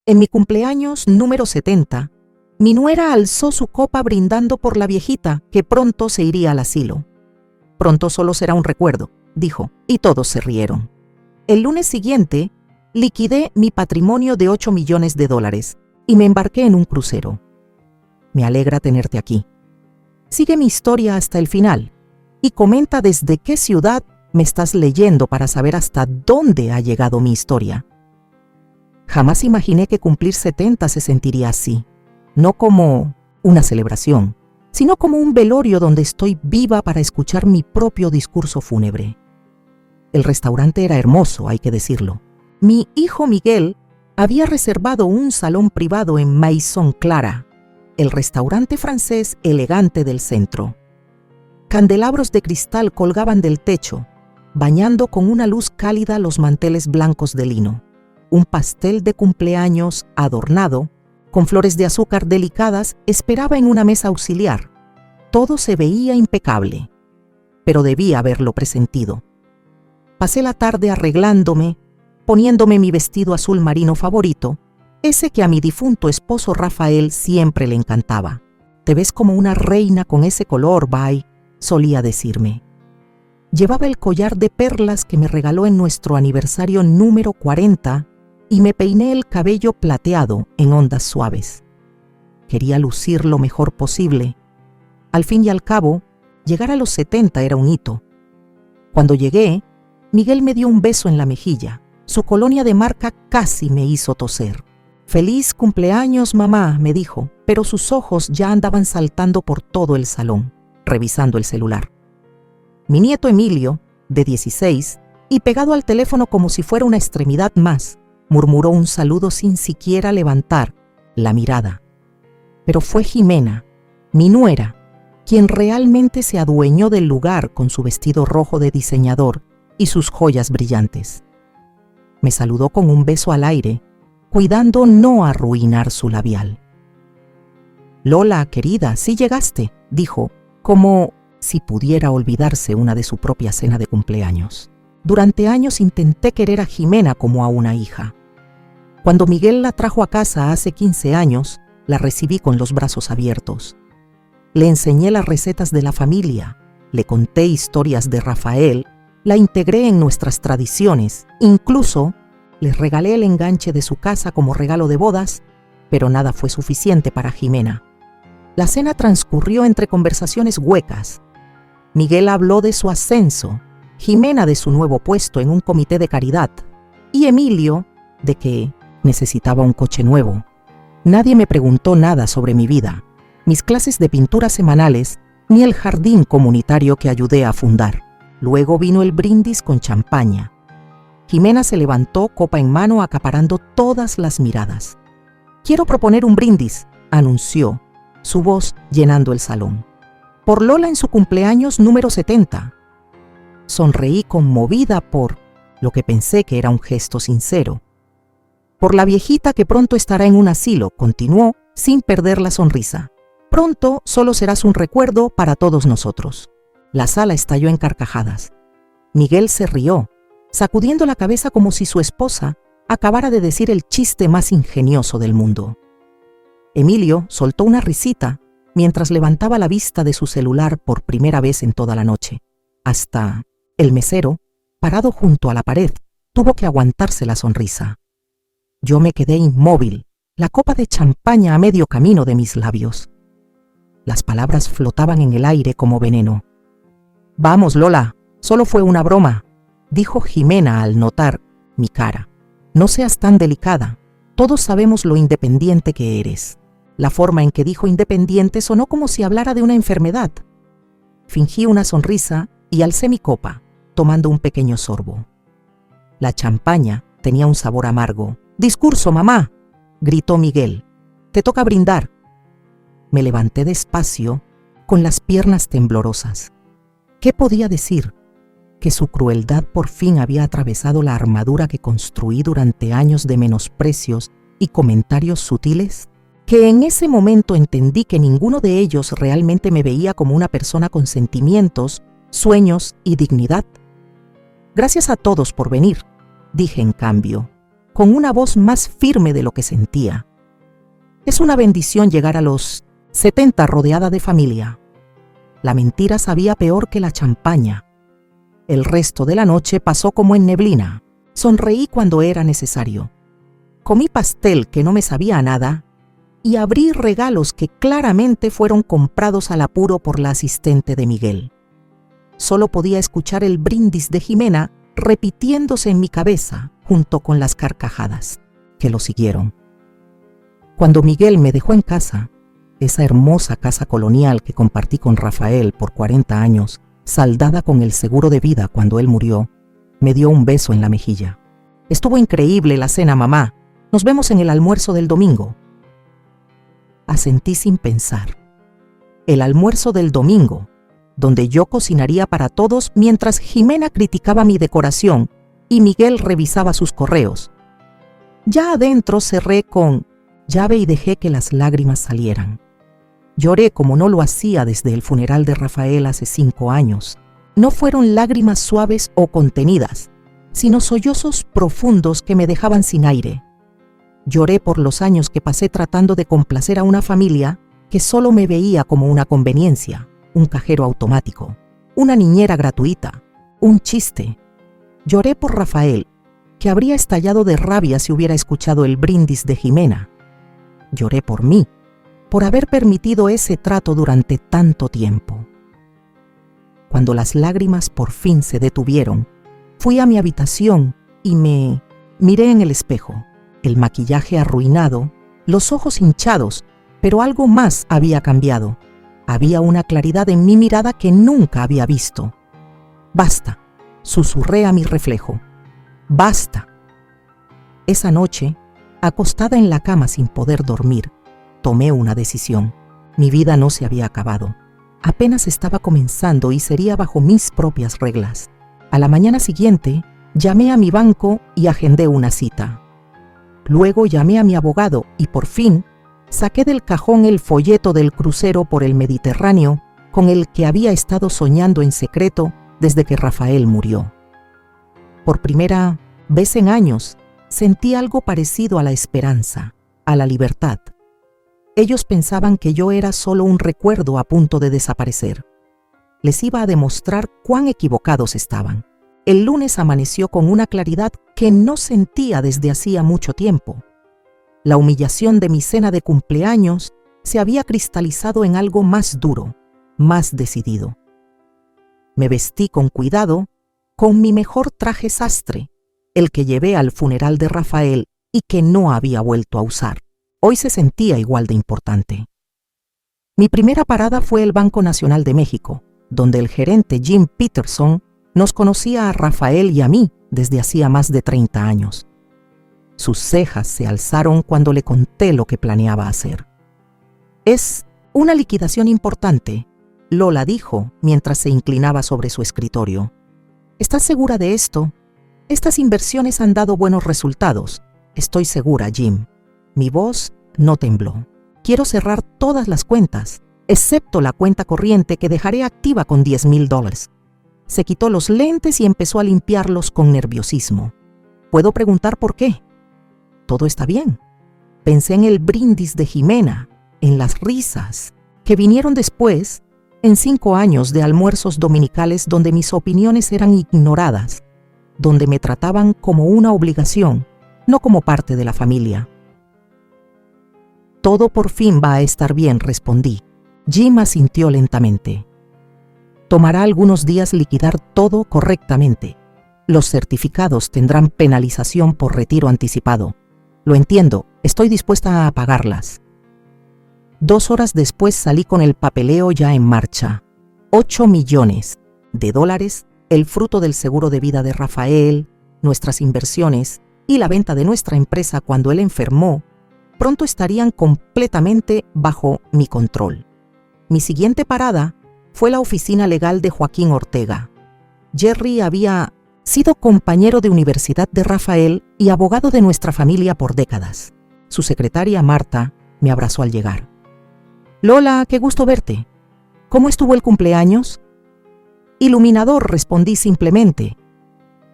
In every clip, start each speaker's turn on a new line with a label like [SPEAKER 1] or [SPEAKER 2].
[SPEAKER 1] En mi cumpleaños número 70, mi nuera alzó su copa brindando por la viejita que pronto se iría al asilo. Pronto solo será un recuerdo, dijo, y todos se rieron. El lunes siguiente, liquidé mi patrimonio de $8 millones y me embarqué en un crucero. Me alegra tenerte aquí. Sigue mi historia hasta el final y comenta desde qué ciudad me estás leyendo para saber hasta dónde ha llegado mi historia. Jamás imaginé que cumplir 70 se sentiría así, no como una celebración, sino como un velorio donde estoy viva para escuchar mi propio discurso fúnebre. El restaurante era hermoso, hay que decirlo. Mi hijo Miguel había reservado un salón privado en Maison Clara, el restaurante francés elegante del centro. Candelabros de cristal colgaban del techo, bañando con una luz cálida los manteles blancos de lino. Un pastel de cumpleaños adornado, con flores de azúcar delicadas, esperaba en una mesa auxiliar. Todo se veía impecable, pero debía haberlo presentido. Pasé la tarde arreglándome, poniéndome mi vestido azul marino favorito, ese que a mi difunto esposo Rafael siempre le encantaba. «Te ves como una reina con ese color, Bai», solía decirme. Llevaba el collar de perlas que me regaló en nuestro aniversario número 40 y me peiné el cabello plateado en ondas suaves. Quería lucir lo mejor posible. Al fin y al cabo, llegar a los 70 era un hito. Cuando llegué, Miguel me dio un beso en la mejilla. Su colonia de marca casi me hizo toser. «Feliz cumpleaños, mamá», me dijo, pero sus ojos ya andaban saltando por todo el salón, revisando el celular. Mi nieto Emilio, de 16, y pegado al teléfono como si fuera una extremidad más, murmuró un saludo sin siquiera levantar la mirada. Pero fue Jimena, mi nuera, quien realmente se adueñó del lugar con su vestido rojo de diseñador y sus joyas brillantes. Me saludó con un beso al aire, cuidando no arruinar su labial. «Lola, querida, sí llegaste», dijo, como si pudiera olvidarse una de su propia cena de cumpleaños. Durante años intenté querer a Jimena como a una hija. Cuando Miguel la trajo a casa hace 15 años, la recibí con los brazos abiertos. Le enseñé las recetas de la familia, le conté historias de Rafael, la integré en nuestras tradiciones, incluso les regalé el enganche de su casa como regalo de bodas, pero nada fue suficiente para Jimena. La cena transcurrió entre conversaciones huecas. Miguel habló de su ascenso, Jimena de su nuevo puesto en un comité de caridad y Emilio de que necesitaba un coche nuevo. Nadie me preguntó nada sobre mi vida, mis clases de pintura semanales, ni el jardín comunitario que ayudé a fundar. Luego vino el brindis con champaña. Jimena se levantó, copa en mano, acaparando todas las miradas. «Quiero proponer un brindis», anunció, su voz llenando el salón. «Por Lola en su cumpleaños número 70. Sonreí conmovida por lo que pensé que era un gesto sincero. «Por la viejita que pronto estará en un asilo», continuó, sin perder la sonrisa. «Pronto solo serás un recuerdo para todos nosotros». La sala estalló en carcajadas. Miguel se rió, sacudiendo la cabeza como si su esposa acabara de decir el chiste más ingenioso del mundo. Emilio soltó una risita mientras levantaba la vista de su celular por primera vez en toda la noche. Hasta el mesero, parado junto a la pared, tuvo que aguantarse la sonrisa. Yo me quedé inmóvil, la copa de champaña a medio camino de mis labios. Las palabras flotaban en el aire como veneno. «Vamos, Lola, solo fue una broma», dijo Jimena al notar mi cara. «No seas tan delicada. Todos sabemos lo independiente que eres». La forma en que dijo independiente sonó como si hablara de una enfermedad. Fingí una sonrisa y alcé mi copa, tomando un pequeño sorbo. La champaña tenía un sabor amargo. «Discurso, mamá», gritó Miguel. «Te toca brindar». Me levanté despacio, con las piernas temblorosas. ¿Qué podía decir? ¿Que su crueldad por fin había atravesado la armadura que construí durante años de menosprecios y comentarios sutiles? ¿Que en ese momento entendí que ninguno de ellos realmente me veía como una persona con sentimientos, sueños y dignidad? «Gracias a todos por venir», dije en cambio. con una voz más firme de lo que sentía. Es una bendición llegar a los 70 rodeada de familia. La mentira sabía peor que la champaña. El resto de la noche pasó como en neblina. Sonreí cuando era necesario. Comí pastel que no me sabía a nada y abrí regalos que claramente fueron comprados al apuro por la asistente de Miguel. Solo podía escuchar el brindis de Jimena repitiéndose en mi cabeza junto con las carcajadas que lo siguieron. Cuando Miguel me dejó en casa, esa hermosa casa colonial que compartí con Rafael por 40 años, saldada con el seguro de vida cuando él murió, me dio un beso en la mejilla. Estuvo increíble la cena, mamá. Nos vemos en el almuerzo del domingo. Asentí sin pensar. El almuerzo del domingo, donde yo cocinaría para todos mientras Jimena criticaba mi decoración y Miguel revisaba sus correos. Ya adentro cerré con llave y dejé que las lágrimas salieran. Lloré como no lo hacía desde el funeral de Rafael hace 5 años. No fueron lágrimas suaves o contenidas, sino sollozos profundos que me dejaban sin aire. Lloré por los años que pasé tratando de complacer a una familia que solo me veía como una conveniencia, un cajero automático, una niñera gratuita, un chiste. Lloré por Rafael, que habría estallado de rabia si hubiera escuchado el brindis de Jimena. Lloré por mí, por haber permitido ese trato durante tanto tiempo. Cuando las lágrimas por fin se detuvieron, fui a mi habitación y me miré en el espejo. El maquillaje arruinado, los ojos hinchados, pero algo más había cambiado. Había una claridad en mi mirada que nunca había visto. Basta, susurré a mi reflejo. Basta. Esa noche, acostada en la cama sin poder dormir, tomé una decisión. Mi vida no se había acabado. Apenas estaba comenzando y sería bajo mis propias reglas. A la mañana siguiente, llamé a mi banco y agendé una cita. Luego llamé a mi abogado y por fin saqué del cajón el folleto del crucero por el Mediterráneo con el que había estado soñando en secreto desde que Rafael murió. Por primera vez en años, sentí algo parecido a la esperanza, a la libertad. Ellos pensaban que yo era solo un recuerdo a punto de desaparecer. Les iba a demostrar cuán equivocados estaban. El lunes amaneció con una claridad que no sentía desde hacía mucho tiempo. La humillación de mi cena de cumpleaños se había cristalizado en algo más duro, más decidido. Me vestí con cuidado, con mi mejor traje sastre, el que llevé al funeral de Rafael y que no había vuelto a usar. Hoy se sentía igual de importante. Mi primera parada fue el Banco Nacional de México, donde el gerente Jim Peterson nos conocía a Rafael y a mí desde hacía más de 30 años. Sus cejas se alzaron cuando le conté lo que planeaba hacer. «Es una liquidación importante», Lola dijo mientras se inclinaba sobre su escritorio. «¿Estás segura de esto? Estas inversiones han dado buenos resultados. Estoy segura, Jim». Mi voz no tembló. «Quiero cerrar todas las cuentas, excepto la cuenta corriente que dejaré activa con $10,000. Se quitó los lentes y empezó a limpiarlos con nerviosismo. ¿Puedo preguntar por qué? Todo está bien. Pensé en el brindis de Jimena, en las risas, que vinieron después, en 5 años de almuerzos dominicales donde mis opiniones eran ignoradas, donde me trataban como una obligación, no como parte de la familia. Todo por fin va a estar bien, respondí. Jim asintió lentamente. Tomará algunos días liquidar todo correctamente. Los certificados tendrán penalización por retiro anticipado. Lo entiendo, estoy dispuesta a pagarlas. 2 horas después salí con el papeleo ya en marcha. $8 millones, el fruto del seguro de vida de Rafael, nuestras inversiones y la venta de nuestra empresa cuando él enfermó, pronto estarían completamente bajo mi control. Mi siguiente parada fue la oficina legal de Joaquín Ortega. Jerry había sido compañero de universidad de Rafael y abogado de nuestra familia por décadas. Su secretaria, Marta, me abrazó al llegar. «Lola, qué gusto verte. ¿Cómo estuvo el cumpleaños?» «Iluminador», respondí simplemente.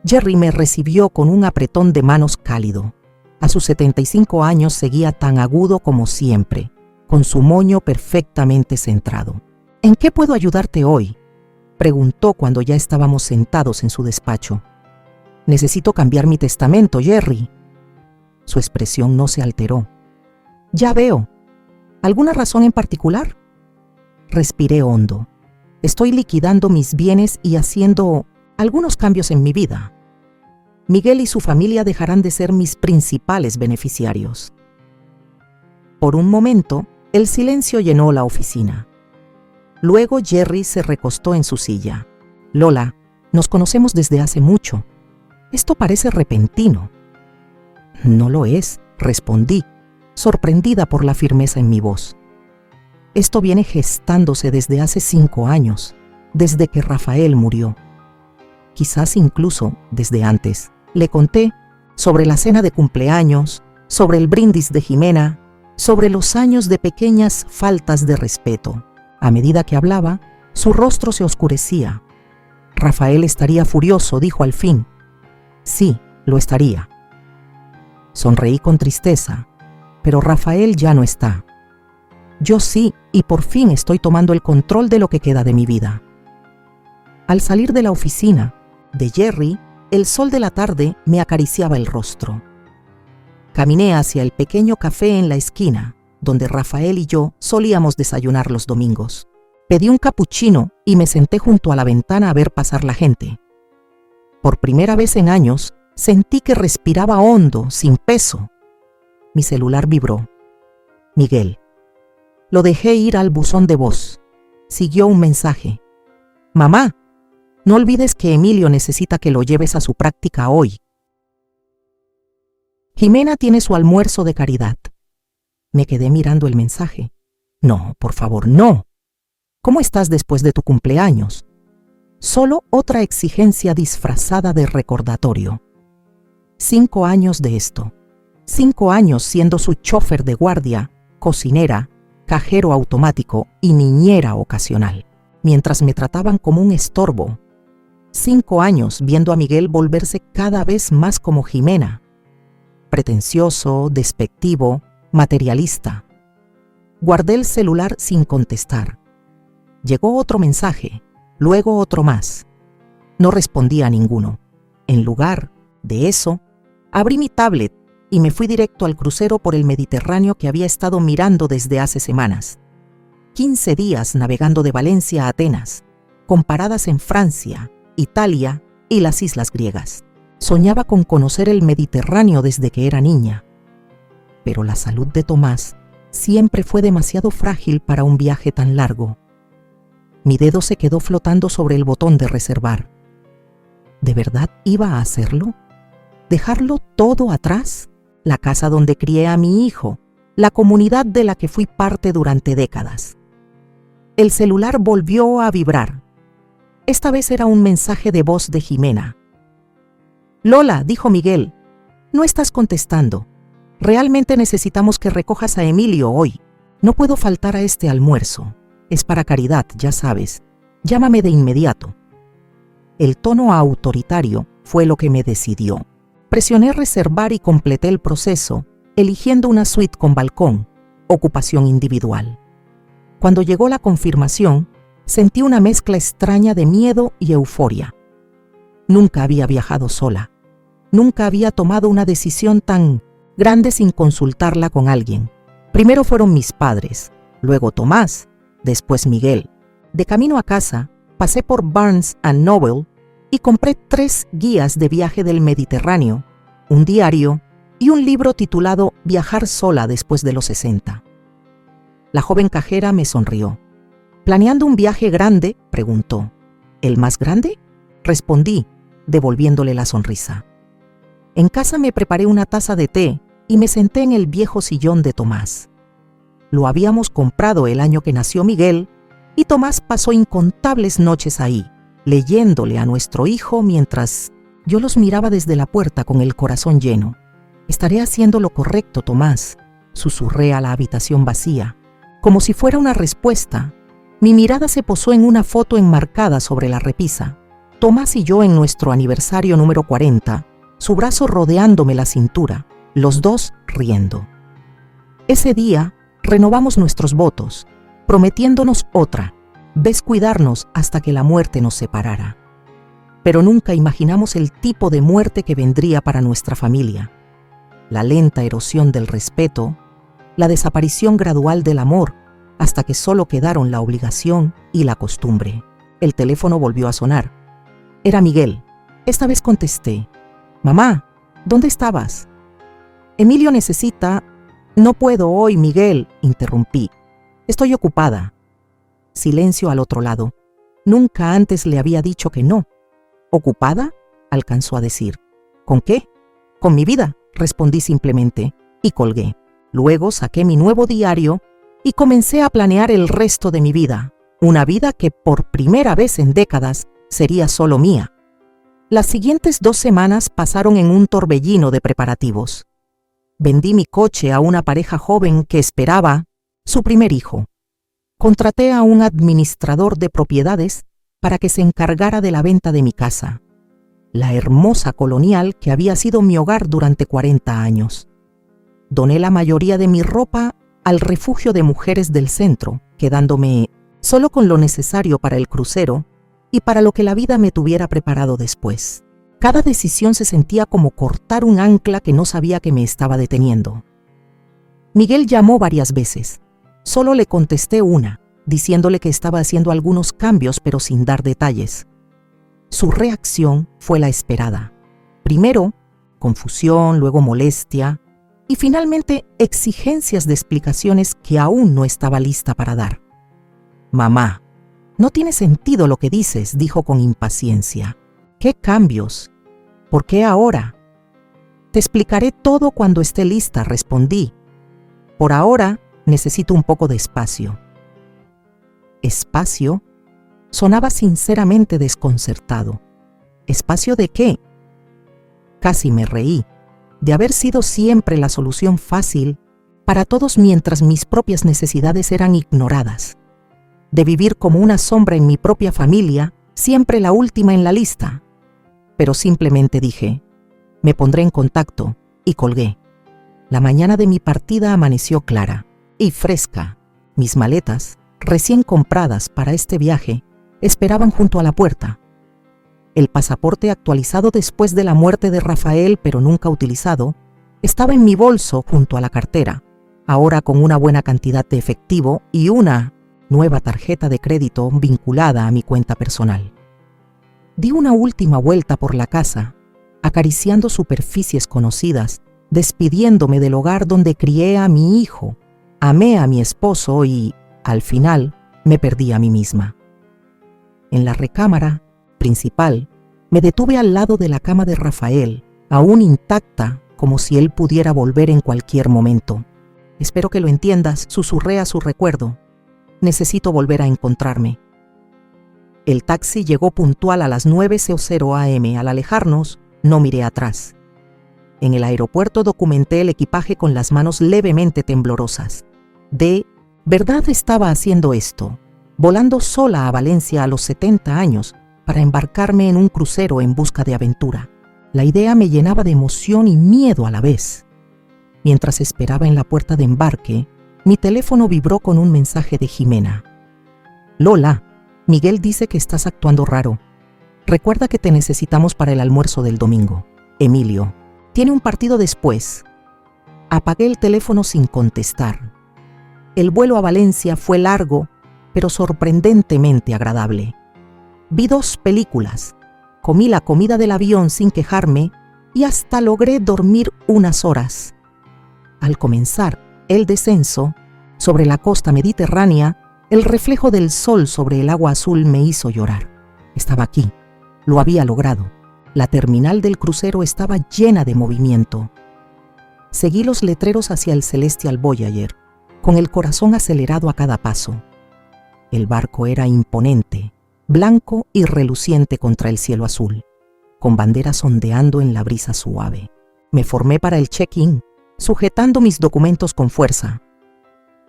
[SPEAKER 1] Jerry me recibió con un apretón de manos cálido. A sus 75 años seguía tan agudo como siempre, con su moño perfectamente centrado. ¿En qué puedo ayudarte hoy?, preguntó cuando ya estábamos sentados en su despacho. Necesito cambiar mi testamento, Jerry. Su expresión no se alteró. Ya veo. ¿Alguna razón en particular? Respiré hondo. Estoy liquidando mis bienes y haciendo algunos cambios en mi vida. Miguel y su familia dejarán de ser mis principales beneficiarios. Por un momento, el silencio llenó la oficina. Luego Jerry se recostó en su silla. Lola, nos conocemos desde hace mucho. Esto parece repentino. No lo es, respondí, sorprendida por la firmeza en mi voz. Esto viene gestándose desde hace 5 años, desde que Rafael murió. Quizás incluso desde antes. Le conté sobre la cena de cumpleaños, sobre el brindis de Jimena, sobre los años de pequeñas faltas de respeto. A medida que hablaba, su rostro se oscurecía. Rafael estaría furioso, dijo al fin. Sí, lo estaría. Sonreí con tristeza, pero Rafael ya no está. Yo sí, y por fin estoy tomando el control de lo que queda de mi vida. Al salir de la oficina de Jerry, el sol de la tarde me acariciaba el rostro. Caminé hacia el pequeño café en la esquina, donde Rafael y yo solíamos desayunar los domingos. Pedí un capuchino y me senté junto a la ventana a ver pasar la gente. Por primera vez en años, sentí que respiraba hondo, sin peso. Mi celular vibró. Miguel. Lo dejé ir al buzón de voz. Siguió un mensaje. Mamá, no olvides que Emilio necesita que lo lleves a su práctica hoy. Jimena tiene su almuerzo de caridad. Me quedé mirando el mensaje. No, por favor, no. ¿Cómo estás después de tu cumpleaños? Solo otra exigencia disfrazada de recordatorio. 5 años de esto. 5 años siendo su chófer de guardia, cocinera, cajero automático y niñera ocasional, mientras me trataban como un estorbo. 5 años viendo a Miguel volverse cada vez más como Jimena. Pretencioso, despectivo, materialista. Guardé el celular sin contestar. Llegó otro mensaje, luego otro más. No respondí a ninguno. En lugar de eso, abrí mi tablet y me fui directo al crucero por el Mediterráneo que había estado mirando desde hace semanas. 15 días navegando de Valencia a Atenas, con paradas en Francia, Italia y las islas griegas. Soñaba con conocer el Mediterráneo desde que era niña. Pero la salud de Tomás siempre fue demasiado frágil para un viaje tan largo. Mi dedo se quedó flotando sobre el botón de reservar. ¿De verdad iba a hacerlo? ¿Dejarlo todo atrás? La casa donde crié a mi hijo, la comunidad de la que fui parte durante décadas. El celular volvió a vibrar. Esta vez era un mensaje de voz de Jimena. Lola, dijo Miguel, no estás contestando. Realmente necesitamos que recojas a Emilio hoy. No puedo faltar a este almuerzo. Es para caridad, ya sabes. Llámame de inmediato. El tono autoritario fue lo que me decidió. Presioné reservar y completé el proceso, eligiendo una suite con balcón, ocupación individual. Cuando llegó la confirmación, sentí una mezcla extraña de miedo y euforia. Nunca había viajado sola. Nunca había tomado una decisión tan grande sin consultarla con alguien. Primero fueron mis padres, luego Tomás, después Miguel. De camino a casa, pasé por Barnes & Noble y compré 3 guías de viaje del Mediterráneo, un diario y un libro titulado Viajar sola después de los 60. La joven cajera me sonrió. ¿Planeando un viaje grande?, preguntó. ¿El más grande?, respondí, devolviéndole la sonrisa. En casa me preparé una taza de té y me senté en el viejo sillón de Tomás. Lo habíamos comprado el año que nació Miguel y Tomás pasó incontables noches ahí, leyéndole a nuestro hijo mientras yo los miraba desde la puerta con el corazón lleno. «Estaré haciendo lo correcto, Tomás», susurré a la habitación vacía. Como si fuera una respuesta, mi mirada se posó en una foto enmarcada sobre la repisa. Tomás y yo en nuestro aniversario número 40, su brazo rodeándome la cintura, los dos riendo. Ese día renovamos nuestros votos, prometiéndonos otra vez cuidarnos hasta que la muerte nos separara. Pero nunca imaginamos el tipo de muerte que vendría para nuestra familia. La lenta erosión del respeto, la desaparición gradual del amor, hasta que solo quedaron la obligación y la costumbre. El teléfono volvió a sonar. Era Miguel. Esta vez contesté. «Mamá, ¿dónde estabas?» «Emilio necesita...» «No puedo hoy, Miguel», interrumpí. «Estoy ocupada». Silencio al otro lado. Nunca antes le había dicho que no. «¿Ocupada?», alcanzó a decir. «¿Con qué?». «Con mi vida», respondí simplemente, y colgué. Luego saqué mi nuevo diario y comencé a planear el resto de mi vida, una vida que por primera vez en décadas sería solo mía. Las siguientes 2 semanas pasaron en un torbellino de preparativos. Vendí mi coche a una pareja joven que esperaba su primer hijo. Contraté a un administrador de propiedades para que se encargara de la venta de mi casa, la hermosa colonial que había sido mi hogar durante 40 años. Doné la mayoría de mi ropa al refugio de mujeres del centro, quedándome solo con lo necesario para el crucero y para lo que la vida me tuviera preparado después. Cada decisión se sentía como cortar un ancla que no sabía que me estaba deteniendo. Miguel llamó varias veces. Solo le contesté una, diciéndole que estaba haciendo algunos cambios pero sin dar detalles. Su reacción fue la esperada. Primero, confusión, luego molestia y finalmente exigencias de explicaciones que aún no estaba lista para dar. «Mamá, no tiene sentido lo que dices», dijo con impaciencia. «¿Qué cambios? ¿Por qué ahora?» «Te explicaré todo cuando esté lista», respondí. «Por ahora necesito un poco de espacio». ¿Espacio? Sonaba sinceramente desconcertado. ¿Espacio de qué? Casi me reí, de haber sido siempre la solución fácil para todos mientras mis propias necesidades eran ignoradas. De vivir como una sombra en mi propia familia, siempre la última en la lista. Pero simplemente dije, me pondré en contacto, y colgué. La mañana de mi partida amaneció clara y fresca. Mis maletas, recién compradas para este viaje, esperaban junto a la puerta. El pasaporte actualizado después de la muerte de Rafael, pero nunca utilizado, estaba en mi bolso junto a la cartera, ahora con una buena cantidad de efectivo y una nueva tarjeta de crédito vinculada a mi cuenta personal. Di una última vuelta por la casa, acariciando superficies conocidas, despidiéndome del hogar donde crié a mi hijo, amé a mi esposo y, al final, me perdí a mí misma. En la recámara principal, me detuve al lado de la cama de Rafael, aún intacta, como si él pudiera volver en cualquier momento. «Espero que lo entiendas», susurré a su recuerdo. «Necesito volver a encontrarme». El taxi llegó puntual a las 9:00 am. Al alejarnos, no miré atrás. En el aeropuerto documenté el equipaje con las manos levemente temblorosas. ¿De verdad estaba haciendo esto? Volando sola a Valencia a los 70 años para embarcarme en un crucero en busca de aventura. La idea me llenaba de emoción y miedo a la vez. Mientras esperaba en la puerta de embarque, mi teléfono vibró con un mensaje de Jimena. «Lola, Miguel dice que estás actuando raro. Recuerda que te necesitamos para el almuerzo del domingo. Emilio. Tiene un partido después». Apagué el teléfono sin contestar. El vuelo a Valencia fue largo, pero sorprendentemente agradable. Vi 2 películas, comí la comida del avión sin quejarme y hasta logré dormir unas horas. Al comenzar el descenso, sobre la costa mediterránea, el reflejo del sol sobre el agua azul me hizo llorar. Estaba aquí, lo había logrado. La terminal del crucero estaba llena de movimiento. Seguí los letreros hacia el Celestial Voyager, con el corazón acelerado a cada paso. El barco era imponente, blanco y reluciente contra el cielo azul, con banderas ondeando en la brisa suave. Me formé para el check-in, sujetando mis documentos con fuerza.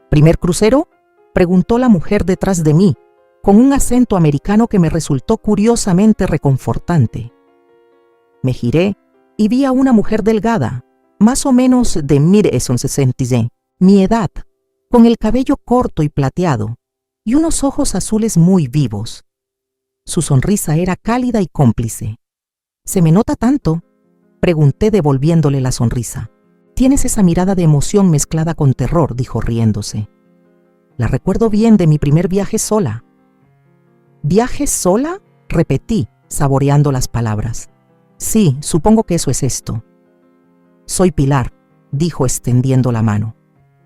[SPEAKER 1] ¿Primer crucero?, preguntó la mujer detrás de mí, con un acento americano que me resultó curiosamente reconfortante. Me giré y vi a una mujer delgada, más o menos de 1960, mi edad, con el cabello corto y plateado, y unos ojos azules muy vivos. Su sonrisa era cálida y cómplice. ¿Se me nota tanto?, pregunté devolviéndole la sonrisa. Tienes esa mirada de emoción mezclada con terror, dijo riéndose. La recuerdo bien de mi primer viaje sola. ¿Viaje sola?, repetí, saboreando las palabras. Sí, supongo que eso es esto. Soy Pilar, dijo extendiendo la mano.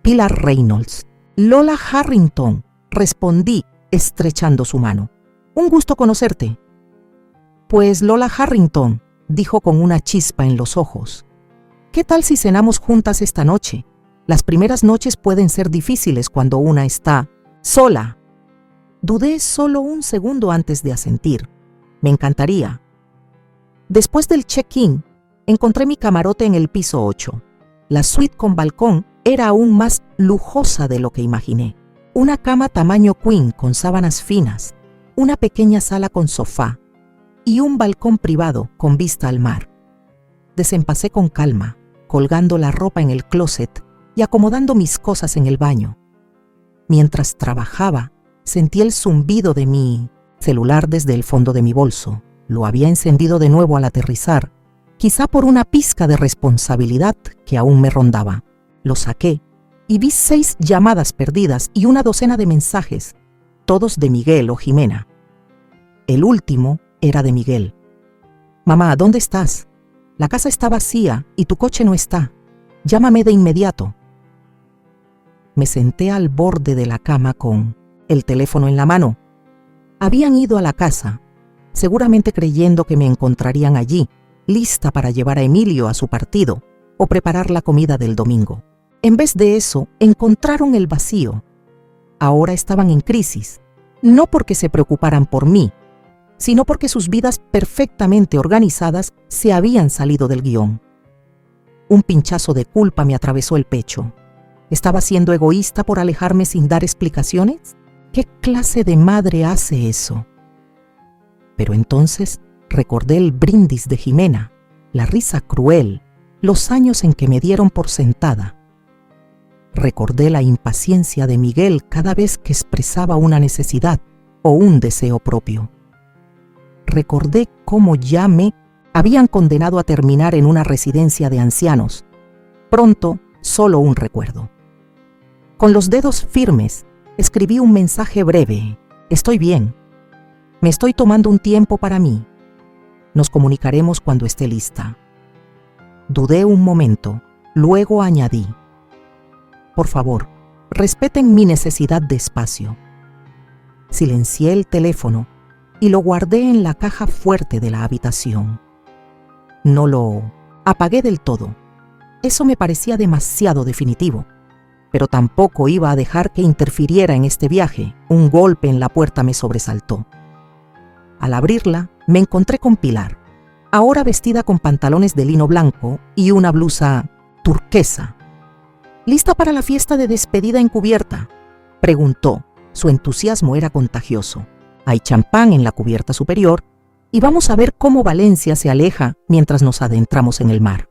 [SPEAKER 1] Pilar Reynolds. Lola Harrington, respondí, estrechando su mano. Un gusto conocerte. Pues Lola Harrington, dijo con una chispa en los ojos. ¿Qué tal si cenamos juntas esta noche? Las primeras noches pueden ser difíciles cuando una está sola. Dudé solo un segundo antes de asentir. Me encantaría. Después del check-in, encontré mi camarote en el piso 8. La suite con balcón era aún más lujosa de lo que imaginé. Una cama tamaño queen con sábanas finas, una pequeña sala con sofá y un balcón privado con vista al mar. Desempacé con calma, colgando la ropa en el closet y acomodando mis cosas en el baño. Mientras trabajaba, sentí el zumbido de mi celular desde el fondo de mi bolso. Lo había encendido de nuevo al aterrizar, quizá por una pizca de responsabilidad que aún me rondaba. Lo saqué y vi 6 llamadas perdidas y una docena de mensajes, todos de Miguel o Jimena. El último era de Miguel. Mamá, ¿dónde estás? La casa está vacía y tu coche no está. Llámame de inmediato. Me senté al borde de la cama con el teléfono en la mano. Habían ido a la casa, seguramente creyendo que me encontrarían allí, lista para llevar a Emilio a su partido o preparar la comida del domingo. En vez de eso, encontraron el vacío. Ahora estaban en crisis, no porque se preocuparan por mí, sino porque sus vidas perfectamente organizadas se habían salido del guión. Un pinchazo de culpa me atravesó el pecho. ¿Estaba siendo egoísta por alejarme sin dar explicaciones? ¿Qué clase de madre hace eso? Pero entonces recordé el brindis de Jimena, la risa cruel, los años en que me dieron por sentada. Recordé la impaciencia de Miguel cada vez que expresaba una necesidad o un deseo propio. Recordé cómo ya me habían condenado a terminar en una residencia de ancianos. Pronto, solo un recuerdo. Con los dedos firmes, escribí un mensaje breve. Estoy bien. Me estoy tomando un tiempo para mí. Nos comunicaremos cuando esté lista. Dudé un momento, luego añadí. Por favor, respeten mi necesidad de espacio. Silencié el teléfono y lo guardé en la caja fuerte de la habitación. No lo apagué del todo. Eso me parecía demasiado definitivo, pero tampoco iba a dejar que interfiriera en este viaje. Un golpe en la puerta me sobresaltó. Al abrirla, me encontré con Pilar, ahora vestida con pantalones de lino blanco y una blusa turquesa. ¿Lista para la fiesta de despedida encubierta?, preguntó. Su entusiasmo era contagioso. Hay champán en la cubierta superior y vamos a ver cómo Valencia se aleja mientras nos adentramos en el mar.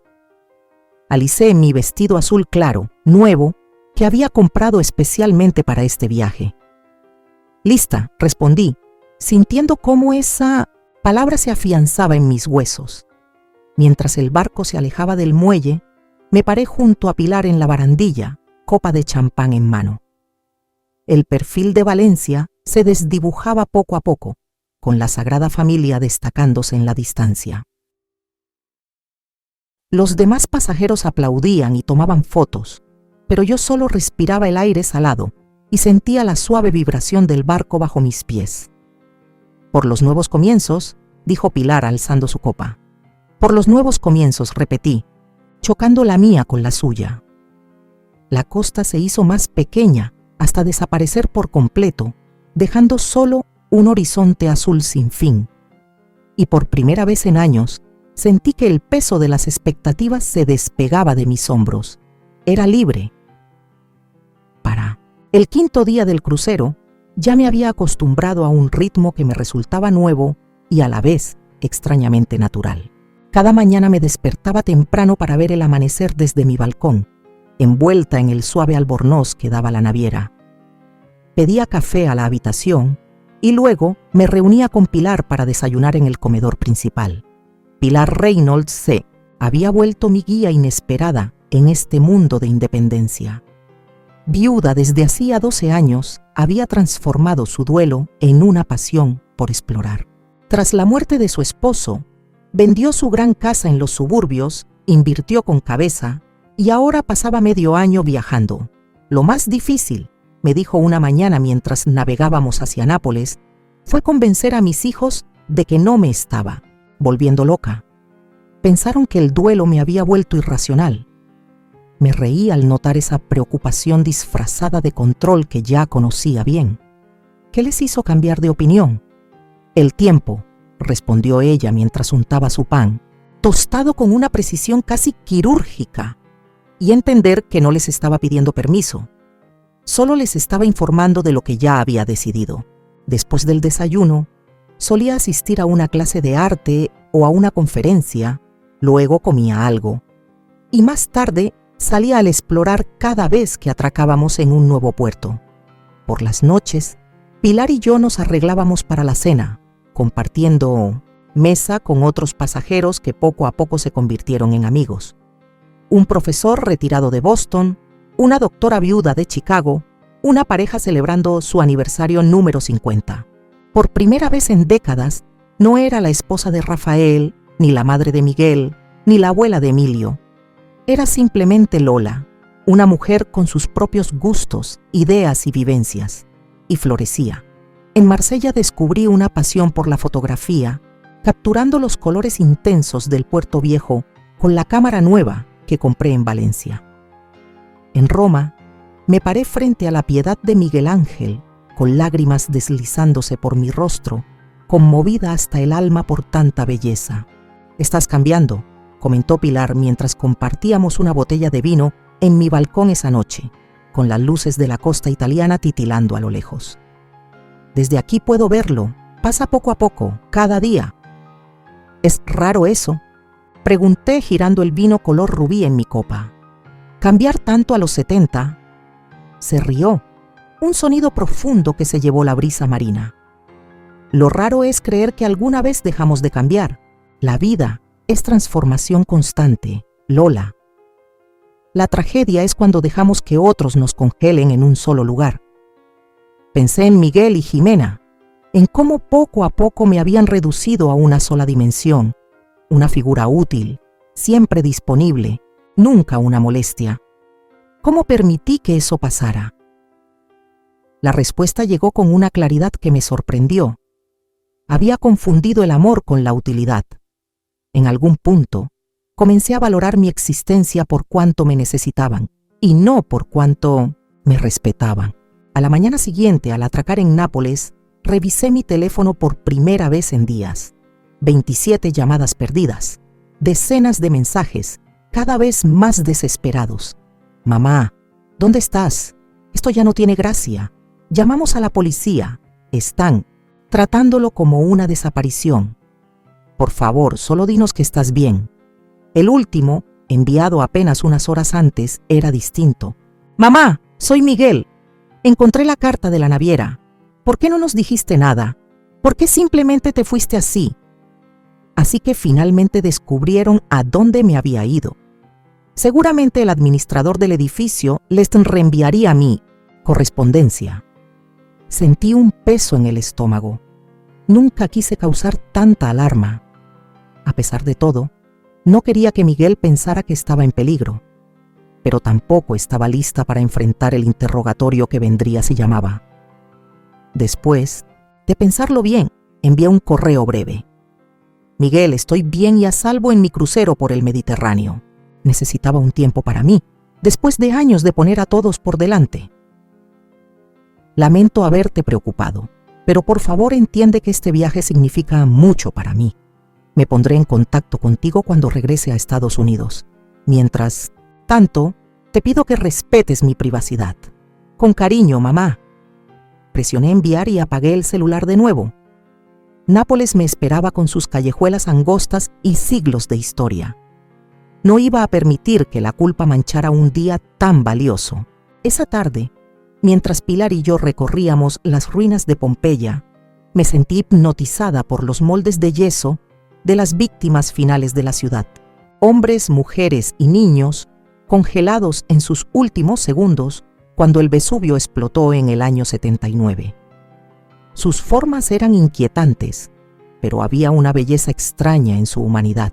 [SPEAKER 1] Alicé mi vestido azul claro, nuevo, que había comprado especialmente para este viaje. Lista, respondí, sintiendo cómo esa palabra se afianzaba en mis huesos. Mientras el barco se alejaba del muelle, me paré junto a Pilar en la barandilla, copa de champán en mano. El perfil de Valencia se desdibujaba poco a poco, con la Sagrada Familia destacándose en la distancia. Los demás pasajeros aplaudían y tomaban fotos, pero yo solo respiraba el aire salado y sentía la suave vibración del barco bajo mis pies. Por los nuevos comienzos, dijo Pilar alzando su copa. Por los nuevos comienzos, repetí, chocando la mía con la suya. La costa se hizo más pequeña hasta desaparecer por completo, dejando solo un horizonte azul sin fin. Y por primera vez en años, sentí que el peso de las expectativas se despegaba de mis hombros. Era libre. Para el 5.º día del crucero, ya me había acostumbrado a un ritmo que me resultaba nuevo y a la vez extrañamente natural. Cada mañana me despertaba temprano para ver el amanecer desde mi balcón, envuelta en el suave albornoz que daba la naviera. Pedía café a la habitación y luego me reunía con Pilar para desayunar en el comedor principal. Pilar Reynolds se había vuelto mi guía inesperada en este mundo de independencia. Viuda desde hacía 12 años, había transformado su duelo en una pasión por explorar. Tras la muerte de su esposo, vendió su gran casa en los suburbios, invirtió con cabeza y ahora pasaba medio año viajando. Lo más difícil, me dijo una mañana mientras navegábamos hacia Nápoles, fue convencer a mis hijos de que no me estaba volviendo loca. Pensaron que el duelo me había vuelto irracional. Me reí al notar esa preocupación disfrazada de control que ya conocía bien. ¿Qué les hizo cambiar de opinión? El tiempo, respondió ella mientras untaba su pan, tostado con una precisión casi quirúrgica, y entender que no les estaba pidiendo permiso. Solo les estaba informando de lo que ya había decidido. Después del desayuno, solía asistir a una clase de arte o a una conferencia, luego comía algo, y más tarde salía al explorar cada vez que atracábamos en un nuevo puerto. Por las noches, Pilar y yo nos arreglábamos para la cena, compartiendo mesa con otros pasajeros que poco a poco se convirtieron en amigos. Un profesor retirado de Boston, una doctora viuda de Chicago, una pareja celebrando su aniversario número 50. Por primera vez en décadas, no era la esposa de Rafael, ni la madre de Miguel, ni la abuela de Emilio. Era simplemente Lola, una mujer con sus propios gustos, ideas y vivencias, y florecía. En Marsella descubrí una pasión por la fotografía, capturando los colores intensos del Puerto Viejo con la cámara nueva que compré en Valencia. En Roma, me paré frente a la Piedad de Miguel Ángel, con lágrimas deslizándose por mi rostro, conmovida hasta el alma por tanta belleza. «Estás cambiando», comentó Pilar mientras compartíamos una botella de vino en mi balcón esa noche, con las luces de la costa italiana titilando a lo lejos. «Desde aquí puedo verlo, pasa poco a poco, cada día». «¿Es raro eso?», pregunté girando el vino color rubí en mi copa. «¿Cambiar tanto a los 70? Se rió, un sonido profundo que se llevó la brisa marina. «Lo raro es creer que alguna vez dejamos de cambiar. La vida es transformación constante, Lola. La tragedia es cuando dejamos que otros nos congelen en un solo lugar». Pensé en Miguel y Jimena, en cómo poco a poco me habían reducido a una sola dimensión, una figura útil, siempre disponible, nunca una molestia. ¿Cómo permití que eso pasara? La respuesta llegó con una claridad que me sorprendió. Había confundido el amor con la utilidad. En algún punto, comencé a valorar mi existencia por cuánto me necesitaban y no por cuánto me respetaban. A la mañana siguiente, al atracar en Nápoles, revisé mi teléfono por primera vez en días. 27 llamadas perdidas, decenas de mensajes, cada vez más desesperados. «Mamá, ¿dónde estás? Esto ya no tiene gracia. Llamamos a la policía. Están tratándolo como una desaparición. Por favor, solo dinos que estás bien». El último, enviado apenas unas horas antes, era distinto. «Mamá, soy Miguel. Encontré la carta de la naviera. ¿Por qué no nos dijiste nada? ¿Por qué simplemente te fuiste así?» Así que finalmente descubrieron a dónde me había ido. Seguramente el administrador del edificio les reenviaría a mí correspondencia. Sentí un peso en el estómago. Nunca quise causar tanta alarma. A pesar de todo, no quería que Miguel pensara que estaba en peligro, pero tampoco estaba lista para enfrentar el interrogatorio que vendría si llamaba. Después de pensarlo bien, envié un correo breve. «Miguel, estoy bien y a salvo en mi crucero por el Mediterráneo. Necesitaba un tiempo para mí, después de años de poner a todos por delante. Lamento haberte preocupado, pero por favor entiende que este viaje significa mucho para mí. Me pondré en contacto contigo cuando regrese a Estados Unidos. Mientras tanto, te pido que respetes mi privacidad. Con cariño, mamá». Presioné enviar y apagué el celular de nuevo. Nápoles me esperaba con sus callejuelas angostas y siglos de historia. No iba a permitir que la culpa manchara un día tan valioso. Esa tarde, mientras Pilar y yo recorríamos las ruinas de Pompeya, me sentí hipnotizada por los moldes de yeso de las víctimas finales de la ciudad. Hombres, mujeres y niños congelados en sus últimos segundos cuando el Vesubio explotó en el año 79. Sus formas eran inquietantes, pero había una belleza extraña en su humanidad.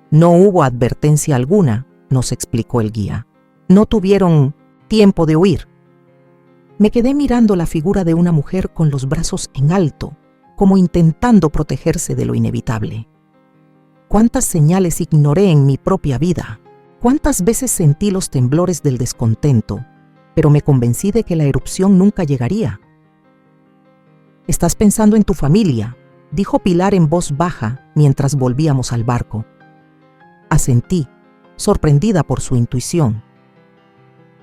[SPEAKER 1] No hubo advertencia alguna, nos explicó el guía. No tuvieron tiempo de huir. Me quedé mirando la figura de una mujer con los brazos en alto, como intentando protegerse de lo inevitable. ¿Cuántas señales ignoré en mi propia vida? ¿Cuántas veces sentí los temblores del descontento, pero me convencí de que la erupción nunca llegaría? «Estás pensando en tu familia», dijo Pilar en voz baja mientras volvíamos al barco. Asentí, sorprendida por su intuición.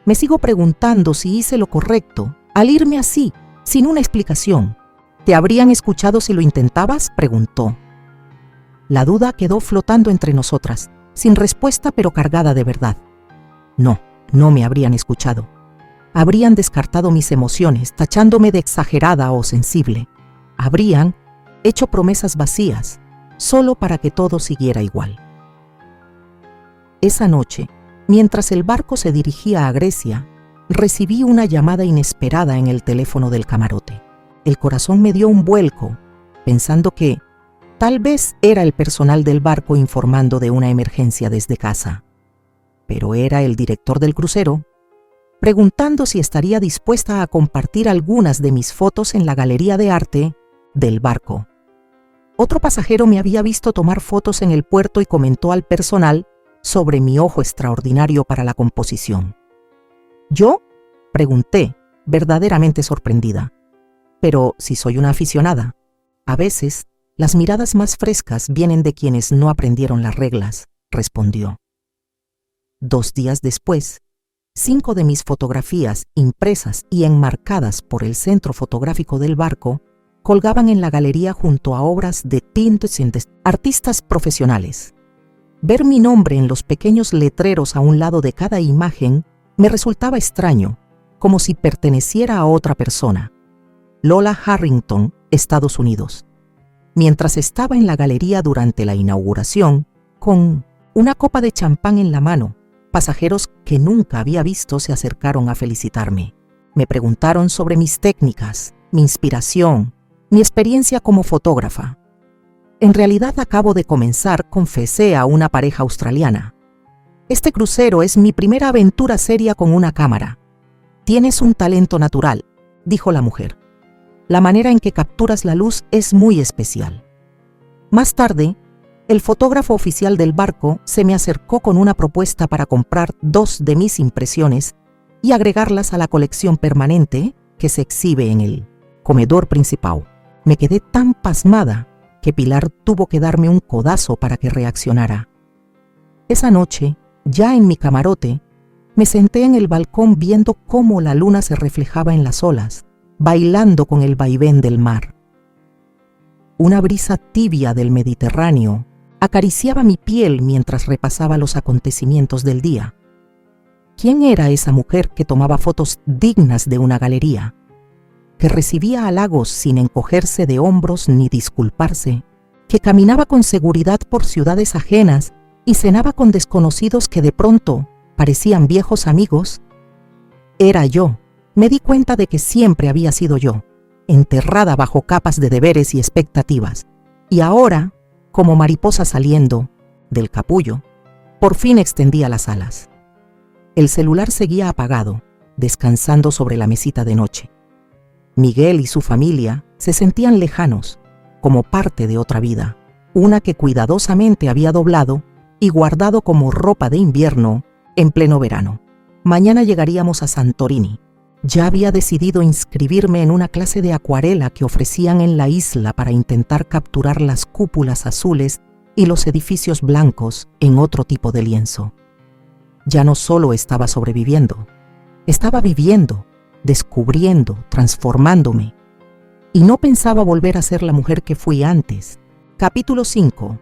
[SPEAKER 1] Me sigo preguntando si hice lo correcto al irme así, sin una explicación. «¿Te habrían escuchado si lo intentabas?», preguntó. La duda quedó flotando entre nosotras, sin respuesta pero cargada de verdad. No me habrían escuchado. Habrían descartado mis emociones, tachándome de exagerada o sensible. Habrían hecho promesas vacías, solo para que todo siguiera igual. Esa noche, mientras el barco se dirigía a Grecia, recibí una llamada inesperada en el teléfono del camarote. El corazón me dio un vuelco, pensando que tal vez era el personal del barco informando de una emergencia desde casa. Pero era el director del crucero, preguntando si estaría dispuesta a compartir algunas de mis fotos en la galería de arte del barco. Otro pasajero me había visto tomar fotos en el puerto y comentó al personal sobre mi ojo extraordinario para la composición. ¿Yo?, pregunté, verdaderamente sorprendida. Pero si soy una aficionada, a veces las miradas más frescas vienen de quienes no aprendieron las reglas, respondió. 2 días después, 5 de mis fotografías impresas y enmarcadas por el centro fotográfico del barco colgaban en la galería junto a obras de artistas profesionales. Ver mi nombre en los pequeños letreros a un lado de cada imagen me resultaba extraño, como si perteneciera a otra persona. Lola Harrington, Estados Unidos. Mientras estaba en la galería durante la inauguración, con una copa de champán en la mano, pasajeros que nunca había visto se acercaron a felicitarme. Me preguntaron sobre mis técnicas, mi inspiración, mi experiencia como fotógrafa. En realidad acabo de comenzar, confesé a una pareja australiana. Este crucero es mi primera aventura seria con una cámara. Tienes un talento natural, dijo la mujer. La manera en que capturas la luz es muy especial. Más tarde, el fotógrafo oficial del barco se me acercó con una propuesta para comprar 2 de mis impresiones y agregarlas a la colección permanente que se exhibe en el comedor principal. Me quedé tan pasmada que Pilar tuvo que darme un codazo para que reaccionara. Esa noche, ya en mi camarote, me senté en el balcón viendo cómo la luna se reflejaba en las olas, bailando con el vaivén del mar. Una brisa tibia del Mediterráneo acariciaba mi piel mientras repasaba los acontecimientos del día. ¿Quién era esa mujer que tomaba fotos dignas de una galería? Que recibía halagos sin encogerse de hombros ni disculparse, que caminaba con seguridad por ciudades ajenas y cenaba con desconocidos que de pronto parecían viejos amigos. Era yo. Me di cuenta de que siempre había sido yo, enterrada bajo capas de deberes y expectativas, y ahora, como mariposa saliendo del capullo, por fin extendía las alas. El celular seguía apagado, descansando sobre la mesita de noche. Miguel y su familia se sentían lejanos, como parte de otra vida, una que cuidadosamente había doblado y guardado como ropa de invierno en pleno verano. Mañana llegaríamos a Santorini. Ya había decidido inscribirme en una clase de acuarela que ofrecían en la isla para intentar capturar las cúpulas azules y los edificios blancos en otro tipo de lienzo. Ya no solo estaba sobreviviendo, estaba viviendo, descubriendo, transformándome. y no pensaba volver a ser la mujer que fui antes. Capítulo 5.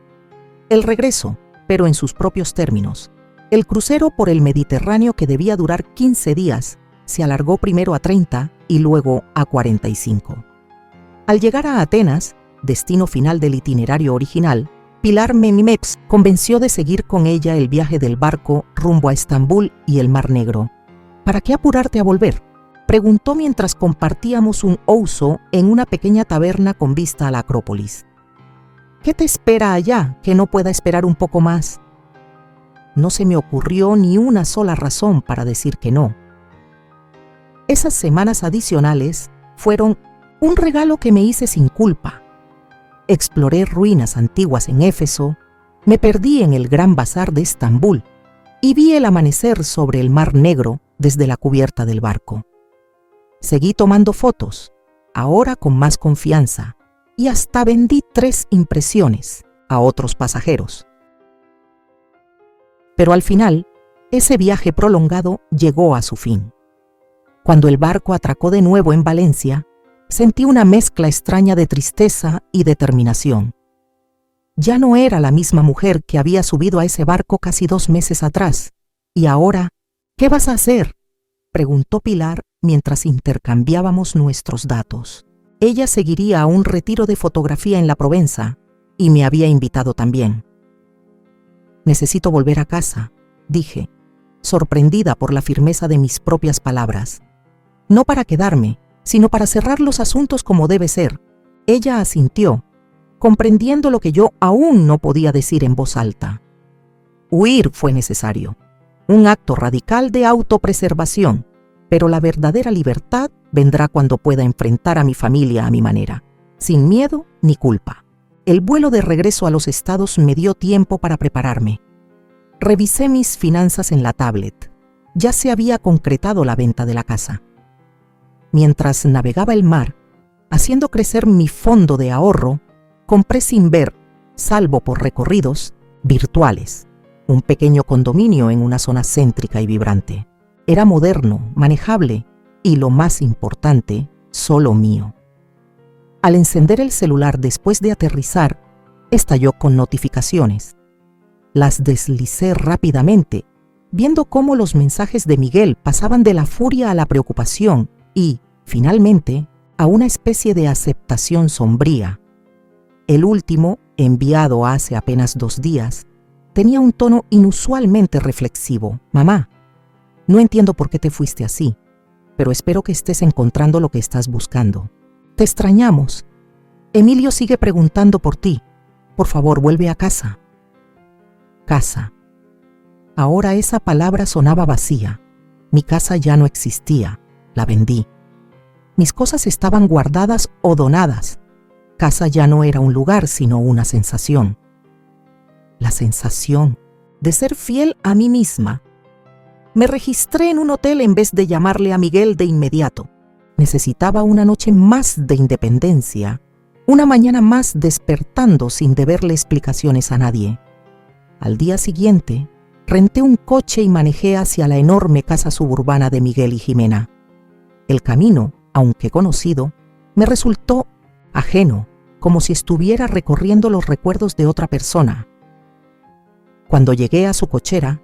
[SPEAKER 1] El regreso, pero en sus propios términos. El crucero por el Mediterráneo, que debía durar 15 días, se alargó primero a 30 y luego a 45. Al llegar a Atenas, destino final del itinerario original, Pilar Memimex convenció de seguir con ella el viaje del barco rumbo a Estambul y el Mar Negro. ¿Para qué apurarte a volver?, preguntó mientras compartíamos un ouzo en una pequeña taberna con vista a la Acrópolis. ¿Qué te espera allá que no pueda esperar un poco más? No se me ocurrió ni una sola razón para decir que no. Esas semanas adicionales fueron un regalo que me hice sin culpa. Exploré ruinas antiguas en Éfeso, me perdí en el Gran Bazar de Estambul y vi el amanecer sobre el Mar Negro desde la cubierta del barco. Seguí tomando fotos, ahora con más confianza, y hasta vendí 3 impresiones a otros pasajeros. Pero al final, ese viaje prolongado llegó a su fin. Cuando el barco atracó de nuevo en Valencia, sentí una mezcla extraña de tristeza y determinación. Ya no era la misma mujer que había subido a ese barco casi 2 meses atrás. Y ahora, ¿qué vas a hacer?, preguntó Pilar mientras intercambiábamos nuestros datos. Ella seguiría a un retiro de fotografía en la Provenza y me había invitado también. Necesito volver a casa, dije, sorprendida por la firmeza de mis propias palabras. No para quedarme, sino para cerrar los asuntos como debe ser. Ella asintió, comprendiendo lo que yo aún no podía decir en voz alta. Huir fue necesario, un acto radical de autopreservación, pero la verdadera libertad vendrá cuando pueda enfrentar a mi familia a mi manera, sin miedo ni culpa. El vuelo de regreso a los Estados me dio tiempo para prepararme. Revisé mis finanzas en la tablet. Ya se había concretado la venta de la casa. Mientras navegaba el mar, haciendo crecer mi fondo de ahorro, compré sin ver, salvo por recorridos, virtuales, un pequeño condominio en una zona céntrica y vibrante. Era moderno, manejable y, lo más importante, solo mío. Al encender el celular después de aterrizar, estalló con notificaciones. Las deslicé rápidamente, viendo cómo los mensajes de Miguel pasaban de la furia a la preocupación y, finalmente, a una especie de aceptación sombría. El último, enviado hace apenas 2 días, tenía un tono inusualmente reflexivo. Mamá, no entiendo por qué te fuiste así, pero espero que estés encontrando lo que estás buscando. Te extrañamos. Emilio sigue preguntando por ti. Por favor, vuelve a casa. Casa. Ahora esa palabra sonaba vacía. Mi casa ya no existía. La vendí. Mis cosas estaban guardadas o donadas. Casa ya no era un lugar, sino una sensación. La sensación de ser fiel a mí misma. Me registré en un hotel en vez de llamarle a Miguel de inmediato. Necesitaba una noche más de independencia, una mañana más despertando sin deberle explicaciones a nadie. Al día siguiente, renté un coche y manejé hacia la enorme casa suburbana de Miguel y Jimena. El camino, aunque conocido, me resultó ajeno, como si estuviera recorriendo los recuerdos de otra persona. Cuando llegué a su cochera,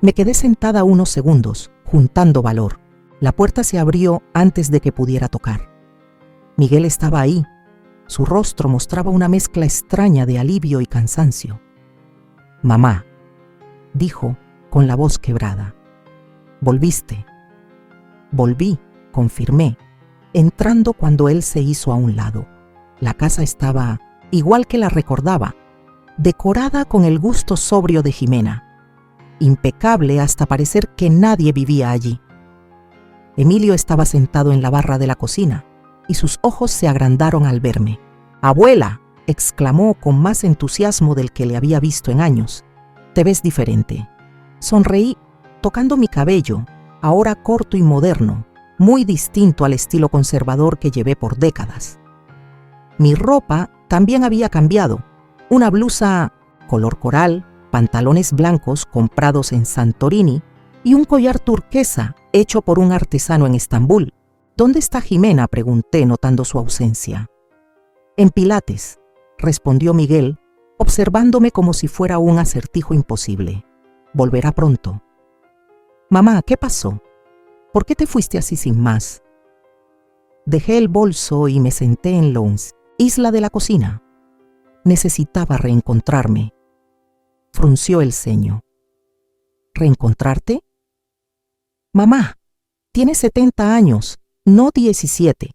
[SPEAKER 1] me quedé sentada unos segundos, juntando valor. La puerta se abrió antes de que pudiera tocar. Miguel estaba ahí. Su rostro mostraba una mezcla extraña de alivio y cansancio. Mamá, dijo con la voz quebrada. Volviste. Volví, confirmé, entrando cuando él se hizo a un lado. La casa estaba, igual que la recordaba, decorada con el gusto sobrio de Jimena, impecable hasta parecer que nadie vivía allí. Emilio estaba sentado en la barra de la cocina y sus ojos se agrandaron al verme. «¡Abuela!», exclamó con más entusiasmo del que le había visto en años. «Te ves diferente». Sonreí, tocando mi cabello, ahora corto y moderno, muy distinto al estilo conservador que llevé por décadas. Mi ropa también había cambiado. Una blusa color coral, pantalones blancos comprados en Santorini y un collar turquesa hecho por un artesano en Estambul. ¿Dónde está Jimena?, pregunté, notando su ausencia. En Pilates, respondió Miguel, observándome como si fuera un acertijo imposible. Volverá pronto. Mamá, ¿qué pasó? ¿Por qué te fuiste así sin más? Dejé el bolso y me senté en la isla de la cocina. Necesitaba reencontrarme. Frunció el ceño. ¿Reencontrarte? Mamá, tienes 70 años, no 17.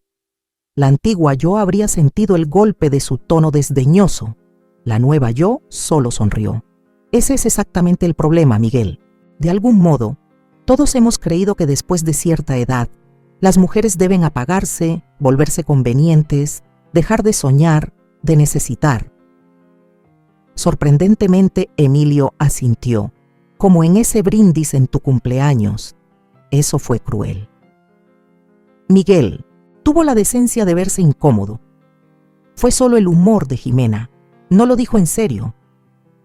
[SPEAKER 1] La antigua yo habría sentido el golpe de su tono desdeñoso. La nueva yo solo sonrió. Ese es exactamente el problema, Miguel. De algún modo, todos hemos creído que después de cierta edad, las mujeres deben apagarse, volverse convenientes, dejar de soñar, de necesitar. Sorprendentemente, Emilio asintió, como en ese brindis en tu cumpleaños. Eso fue cruel. Miguel tuvo la decencia de verse incómodo. Fue solo el humor de Jimena. No lo dijo en serio.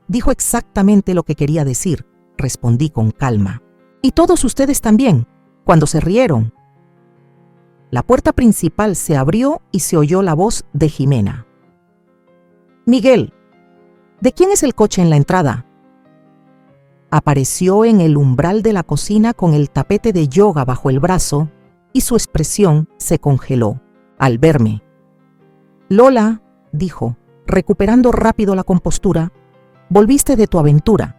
[SPEAKER 1] Dijo exactamente lo que quería decir, respondí con calma. Y todos ustedes también, cuando se rieron. La puerta principal se abrió y se oyó la voz de Jimena. Miguel, ¿de quién es el coche en la entrada? Apareció en el umbral de la cocina con el tapete de yoga bajo el brazo y su expresión se congeló al verme. Lola, dijo, recuperando rápido la compostura, volviste de tu aventura.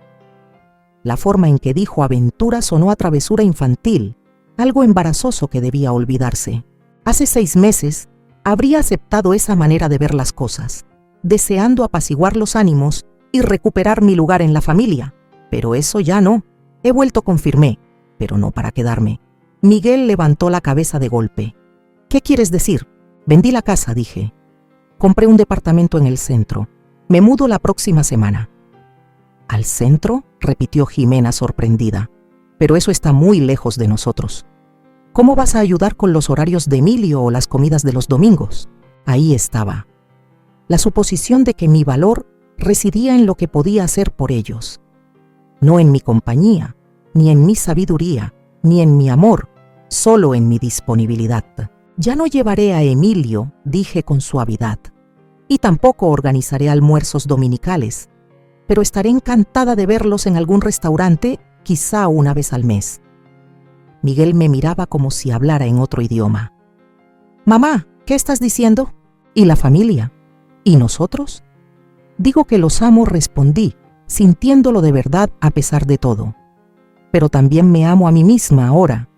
[SPEAKER 1] La forma en que dijo aventura sonó a travesura infantil, algo embarazoso que debía olvidarse. Hace 6 meses habría aceptado esa manera de ver las cosas, deseando apaciguar los ánimos y recuperar mi lugar en la familia. Pero eso ya no. He vuelto, confirmé, pero no para quedarme. Miguel levantó la cabeza de golpe. ¿Qué quieres decir? Vendí la casa, dije. Compré un departamento en el centro. Me mudo la próxima semana. ¿Al centro?, repitió Jimena sorprendida. Pero eso está muy lejos de nosotros. ¿Cómo vas a ayudar con los horarios de Emilio o las comidas de los domingos? Ahí estaba. La suposición de que mi valor residía en lo que podía hacer por ellos. No en mi compañía, ni en mi sabiduría, ni en mi amor, solo en mi disponibilidad. Ya no llevaré a Emilio, dije con suavidad, y tampoco organizaré almuerzos dominicales, pero estaré encantada de verlos en algún restaurante, quizá una vez al mes. Miguel me miraba como si hablara en otro idioma. Mamá, ¿qué estás diciendo? ¿Y la familia? ¿Y nosotros? Digo que los amo, respondí, sintiéndolo de verdad a pesar de todo. Pero también me amo a mí misma ahora,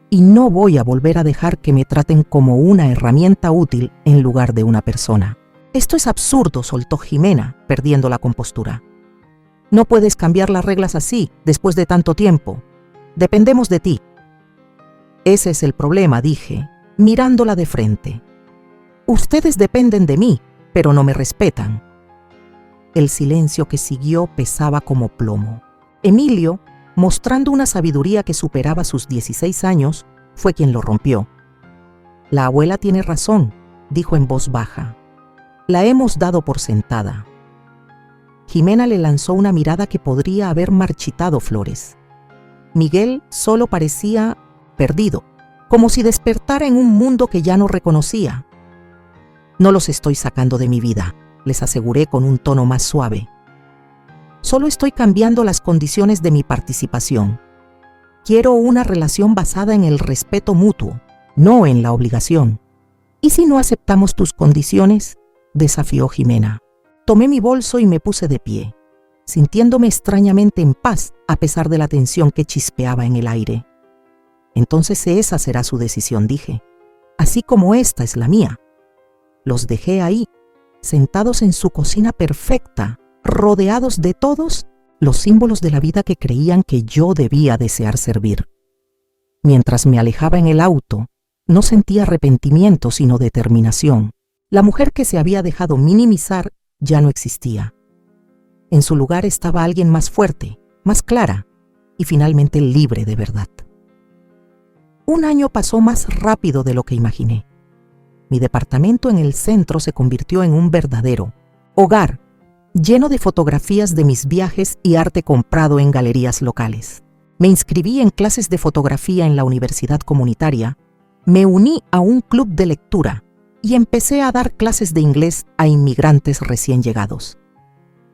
[SPEAKER 1] y no voy a volver a dejar que me traten como una herramienta útil en lugar de una persona. Esto es absurdo, soltó Jimena, perdiendo la compostura. No puedes cambiar las reglas así, después de tanto tiempo. Dependemos de ti. Ese es el problema, dije, mirándola de frente. Ustedes dependen de mí, pero no me respetan. El silencio que siguió pesaba como plomo. Emilio, mostrando una sabiduría que superaba sus 16 años, fue quien lo rompió. La abuela tiene razón, dijo en voz baja. La hemos dado por sentada. Jimena le lanzó una mirada que podría haber marchitado flores. Miguel solo parecía perdido, como si despertara en un mundo que ya no reconocía. No los estoy sacando de mi vida, les aseguré con un tono más suave. Solo estoy cambiando las condiciones de mi participación. Quiero una relación basada en el respeto mutuo, no en la obligación. ¿Y si no aceptamos tus condiciones?, desafió Jimena. Tomé mi bolso y me puse de pie, sintiéndome extrañamente en paz a pesar de la tensión que chispeaba en el aire. Entonces esa será su decisión, dije, así como esta es la mía. Los dejé ahí, sentados en su cocina perfecta, rodeados de todos los símbolos de la vida que creían que yo debía desear servir. Mientras me alejaba en el auto, no sentía arrepentimiento sino determinación. La mujer que se había dejado minimizar ya no existía. En su lugar estaba alguien más fuerte, más clara y finalmente libre de verdad. Un año pasó más rápido de lo que imaginé. Mi departamento en el centro se convirtió en un verdadero hogar, lleno de fotografías de mis viajes y arte comprado en galerías locales. Me inscribí en clases de fotografía en la universidad comunitaria, Me uní a un club de lectura y empecé a dar clases de inglés a inmigrantes recién llegados.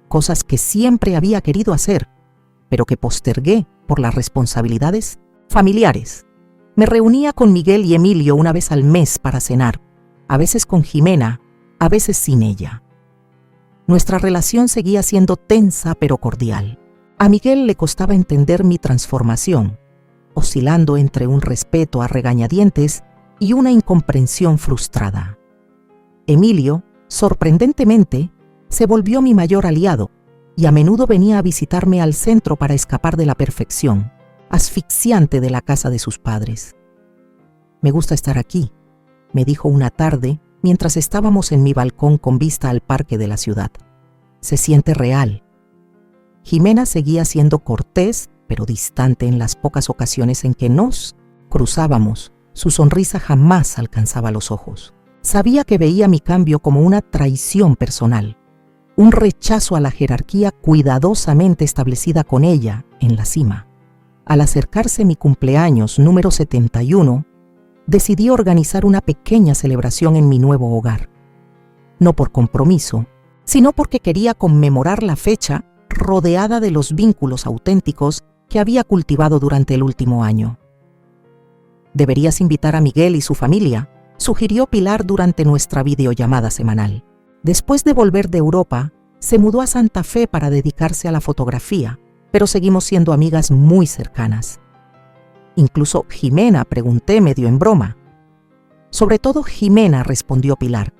[SPEAKER 1] Cosas que siempre había querido hacer, pero que postergué por las responsabilidades familiares. Me reunía con Miguel y Emilio una vez al mes para cenar, a veces con Jimena, a veces sin ella. Nuestra relación seguía siendo tensa pero cordial. A Miguel le costaba entender mi transformación, oscilando entre un respeto a regañadientes y una incomprensión frustrada. Emilio, sorprendentemente, se volvió mi mayor aliado y a menudo venía a visitarme al centro para escapar de la perfección asfixiante de la casa de sus padres. «Me gusta estar aquí», me dijo una tarde mientras estábamos en mi balcón con vista al parque de la ciudad. «Se siente real». Jimena seguía siendo cortés, pero distante en las pocas ocasiones en que nos cruzábamos. Su sonrisa jamás alcanzaba los ojos. Sabía que veía mi cambio como una traición personal, un rechazo a la jerarquía cuidadosamente establecida con ella en la cima. Al acercarse mi cumpleaños número 71, decidí organizar una pequeña celebración en mi nuevo hogar. No por compromiso, sino porque quería conmemorar la fecha rodeada de los vínculos auténticos que había cultivado durante el último año. «Deberías invitar a Miguel y su familia», sugirió Pilar durante nuestra videollamada semanal. Después de volver de Europa, se mudó a Santa Fe para dedicarse a la fotografía, pero seguimos siendo amigas muy cercanas. Incluso Jimena, pregunté medio en broma. «Sobre todo Jimena», respondió Pilar.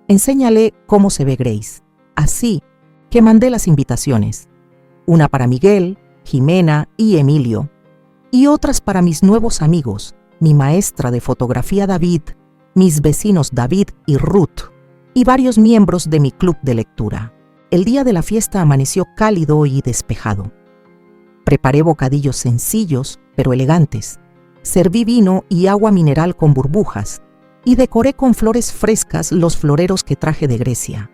[SPEAKER 1] «Enséñale cómo se ve Grace». Así que mandé las invitaciones, una para Miguel, Jimena y Emilio, y otras para mis nuevos amigos, mi maestra de fotografía David, mis vecinos David y Ruth, y varios miembros de mi club de lectura. El día de la fiesta amaneció cálido y despejado. Preparé bocadillos sencillos, pero elegantes. Serví vino y agua mineral con burbujas, y decoré con flores frescas los floreros que traje de Grecia.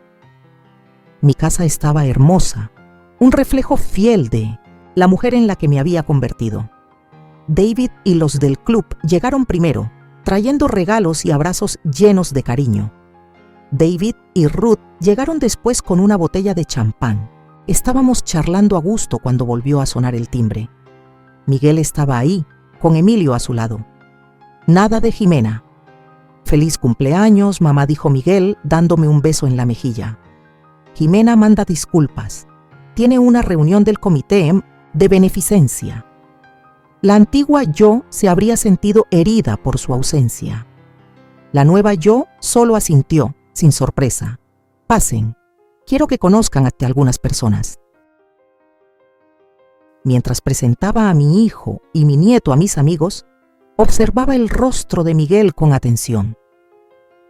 [SPEAKER 1] Mi casa estaba hermosa, un reflejo fiel de la mujer en la que me había convertido. David y los del club llegaron primero, trayendo regalos y abrazos llenos de cariño. David y Ruth llegaron después con una botella de champán. Estábamos charlando a gusto cuando volvió a sonar el timbre. Miguel estaba ahí, con Emilio a su lado. Nada de Jimena. «Feliz cumpleaños», mamá, dijo Miguel, dándome un beso en la mejilla. «Jimena manda disculpas. Tiene una reunión del comité de beneficencia». La antigua yo se habría sentido herida por su ausencia. La nueva yo solo asintió, sin sorpresa. «Pasen. Quiero que conozcan a algunas personas». Mientras presentaba a mi hijo y mi nieto a mis amigos, observaba el rostro de Miguel con atención.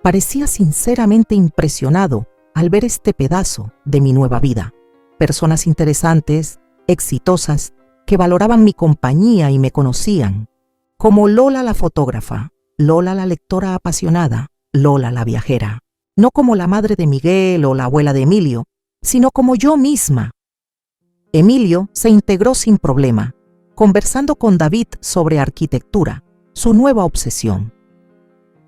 [SPEAKER 1] Parecía sinceramente impresionado al ver este pedazo de mi nueva vida. Personas interesantes, exitosas, que valoraban mi compañía y me conocían, como Lola la fotógrafa, Lola la lectora apasionada, Lola la viajera. No como la madre de Miguel o la abuela de Emilio, sino como yo misma. Emilio se integró sin problema, conversando con David sobre arquitectura, su nueva obsesión.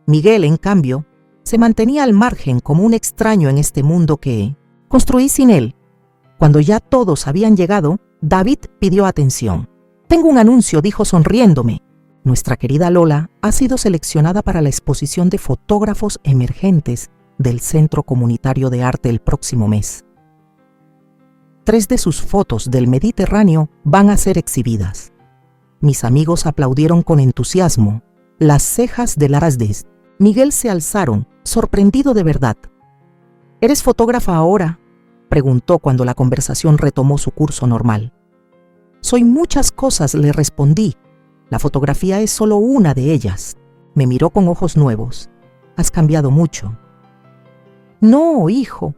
[SPEAKER 1] Miguel, en cambio, se mantenía al margen como un extraño en este mundo que construí sin él. Cuando ya todos habían llegado, David pidió atención. «Tengo un anuncio», dijo sonriéndome. «Nuestra querida Lola ha sido seleccionada para la exposición de fotógrafos emergentes del Centro Comunitario de Arte el próximo mes. 3 de sus fotos del Mediterráneo van a ser exhibidas». Mis amigos aplaudieron con entusiasmo. Las cejas de Larasdes Miguel se alzaron, sorprendido de verdad. «¿Eres fotógrafa ahora?», preguntó cuando la conversación retomó su curso normal. «Soy muchas cosas», le respondí. «La fotografía es solo una de ellas». Me miró con ojos nuevos. «Has cambiado mucho». «No, hijo.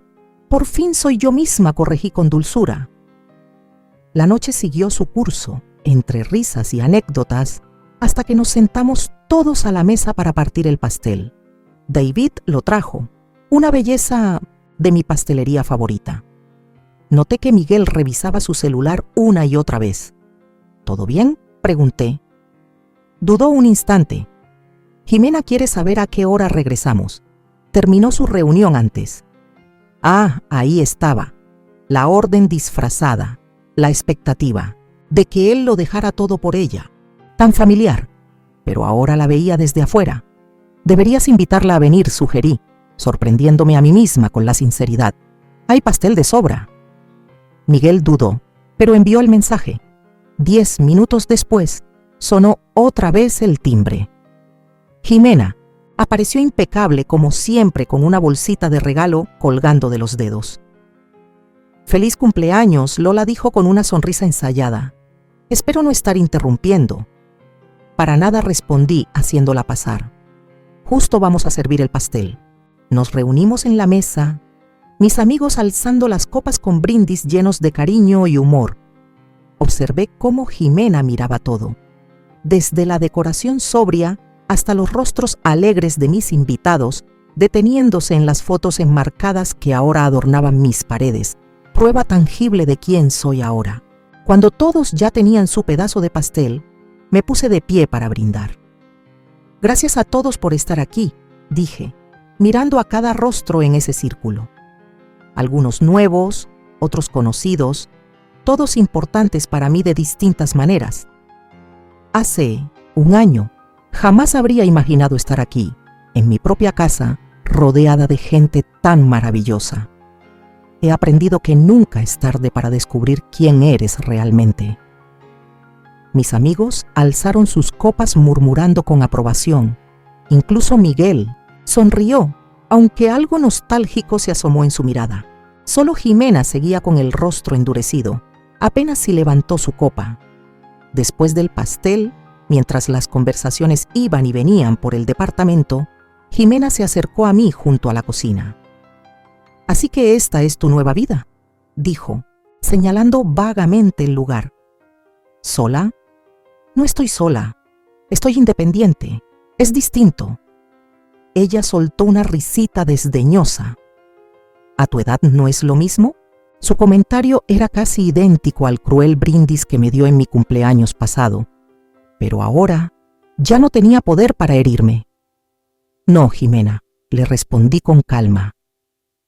[SPEAKER 1] Por fin soy yo misma», corregí con dulzura. La noche siguió su curso, entre risas y anécdotas, hasta que nos sentamos todos a la mesa para partir el pastel. David lo trajo, una belleza de mi pastelería favorita. Noté que Miguel revisaba su celular una y otra vez. «¿Todo bien?», pregunté. Dudó un instante. Jimena quiere saber a qué hora regresamos. Terminó su reunión antes. Ah, ahí estaba. La orden disfrazada, la expectativa de que él lo dejara todo por ella. Tan familiar, pero ahora la veía desde afuera. Deberías invitarla a venir, sugerí, sorprendiéndome a mí misma con la sinceridad. Hay pastel de sobra. Miguel dudó, pero envió el mensaje. 10 minutos después, sonó otra vez el timbre. Jimena apareció impecable como siempre con una bolsita de regalo colgando de los dedos. «Feliz cumpleaños», Lola dijo con una sonrisa ensayada. «Espero no estar interrumpiendo». Para nada respondí haciéndola pasar. «Justo vamos a servir el pastel». Nos reunimos en la mesa, mis amigos alzando las copas con brindis llenos de cariño y humor. Observé cómo Jimena miraba todo, desde la decoración sobria hasta los rostros alegres de mis invitados, deteniéndose en las fotos enmarcadas que ahora adornaban mis paredes, prueba tangible de quién soy ahora. Cuando todos ya tenían su pedazo de pastel, me puse de pie para brindar. «Gracias a todos por estar aquí», dije, mirando a cada rostro en ese círculo. Algunos nuevos, otros conocidos, todos importantes para mí de distintas maneras. Hace un año, jamás habría imaginado estar aquí, en mi propia casa, rodeada de gente tan maravillosa. He aprendido que nunca es tarde para descubrir quién eres realmente. Mis amigos alzaron sus copas murmurando con aprobación. Incluso Miguel sonrió, aunque algo nostálgico se asomó en su mirada. Solo Jimena seguía con el rostro endurecido, apenas si levantó su copa. Después del pastel, mientras las conversaciones iban y venían por el departamento, Jimena se acercó a mí junto a la cocina. «Así que esta es tu nueva vida», dijo, señalando vagamente el lugar. «¿Sola? No estoy sola. Estoy independiente. Es distinto». Ella soltó una risita desdeñosa. «¿A tu edad no es lo mismo?». Su comentario era casi idéntico al cruel brindis que me dio en mi cumpleaños pasado, pero ahora ya no tenía poder para herirme. «No, Jimena», le respondí con calma.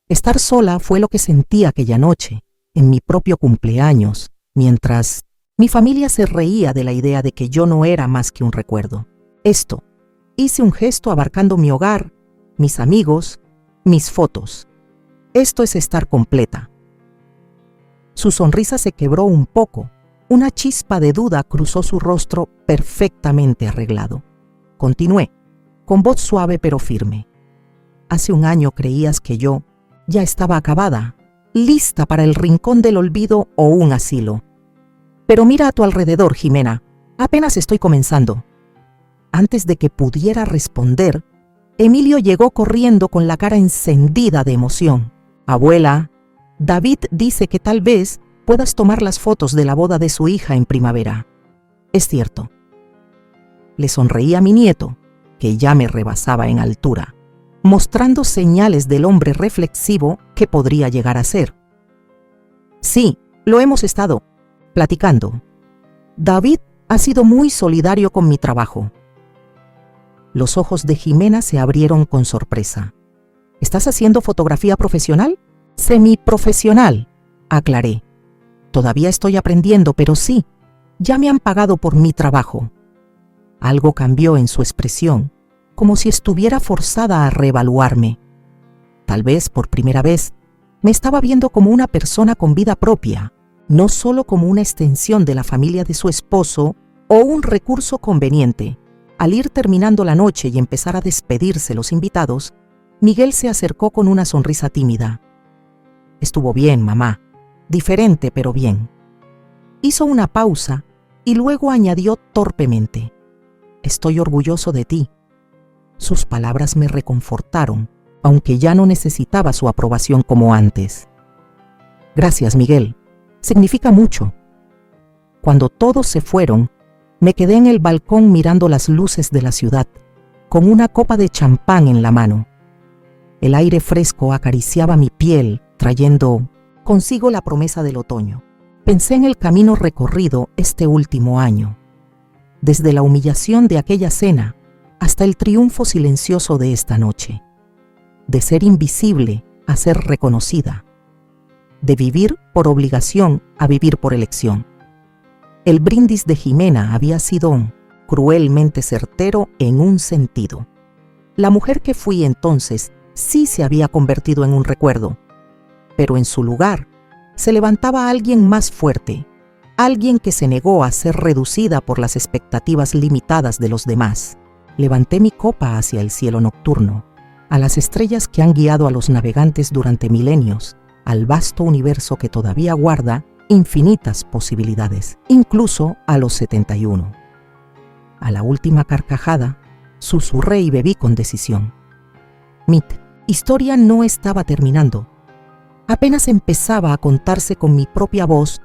[SPEAKER 1] Estar sola fue lo que sentí aquella noche, en mi propio cumpleaños, mientras mi familia se reía de la idea de que yo no era más que un recuerdo. Hice un gesto abarcando mi hogar, mis amigos, mis fotos. Esto es estar completa. Su sonrisa se quebró un poco. Una chispa de duda cruzó su rostro perfectamente arreglado. Continué, con voz suave pero firme. Hace un año creías que yo ya estaba acabada, lista para el rincón del olvido o un asilo. Pero mira a tu alrededor, Jimena. Apenas estoy comenzando. Antes de que pudiera responder, Emilio llegó corriendo con la cara encendida de emoción. «Abuela, David dice que tal vez puedas tomar las fotos de la boda de su hija en primavera». «Es cierto». Le sonreí a mi nieto, que ya me rebasaba en altura, mostrando señales del hombre reflexivo que podría llegar a ser. «Sí, lo hemos estado platicando. David ha sido muy solidario con mi trabajo». Los ojos de Jimena se abrieron con sorpresa. «¿Estás haciendo fotografía profesional?» «Semiprofesional», aclaré. «Todavía estoy aprendiendo, pero sí, ya me han pagado por mi trabajo». Algo cambió en su expresión, como si estuviera forzada a reevaluarme. Tal vez, por primera vez, me estaba viendo como una persona con vida propia, no solo como una extensión de la familia de su esposo o un recurso conveniente. Al ir terminando la noche y empezar a despedirse los invitados, Miguel se acercó con una sonrisa tímida. «Estuvo bien, mamá. Diferente, pero bien». Hizo una pausa y luego añadió torpemente: «Estoy orgulloso de ti». Sus palabras me reconfortaron, aunque ya no necesitaba su aprobación como antes. «Gracias, Miguel. Significa mucho». Cuando todos se fueron, me quedé en el balcón mirando las luces de la ciudad, con una copa de champán en la mano. El aire fresco acariciaba mi piel, trayendo consigo la promesa del otoño. Pensé en el camino recorrido este último año. Desde la humillación de aquella cena, hasta el triunfo silencioso de esta noche, de ser invisible a ser reconocida, de vivir por obligación a vivir por elección. El brindis de Jimena había sido cruelmente certero en un sentido. La mujer que fui entonces sí se había convertido en un recuerdo, pero en su lugar se levantaba alguien más fuerte, alguien que se negó a ser reducida por las expectativas limitadas de los demás. Levanté mi copa hacia el cielo nocturno, a las estrellas que han guiado a los navegantes durante milenios, al vasto universo que todavía guarda infinitas posibilidades, incluso a los 71. A la última carcajada, susurré y bebí con decisión. Mi historia no estaba terminando. Apenas empezaba a contarse con mi propia voz,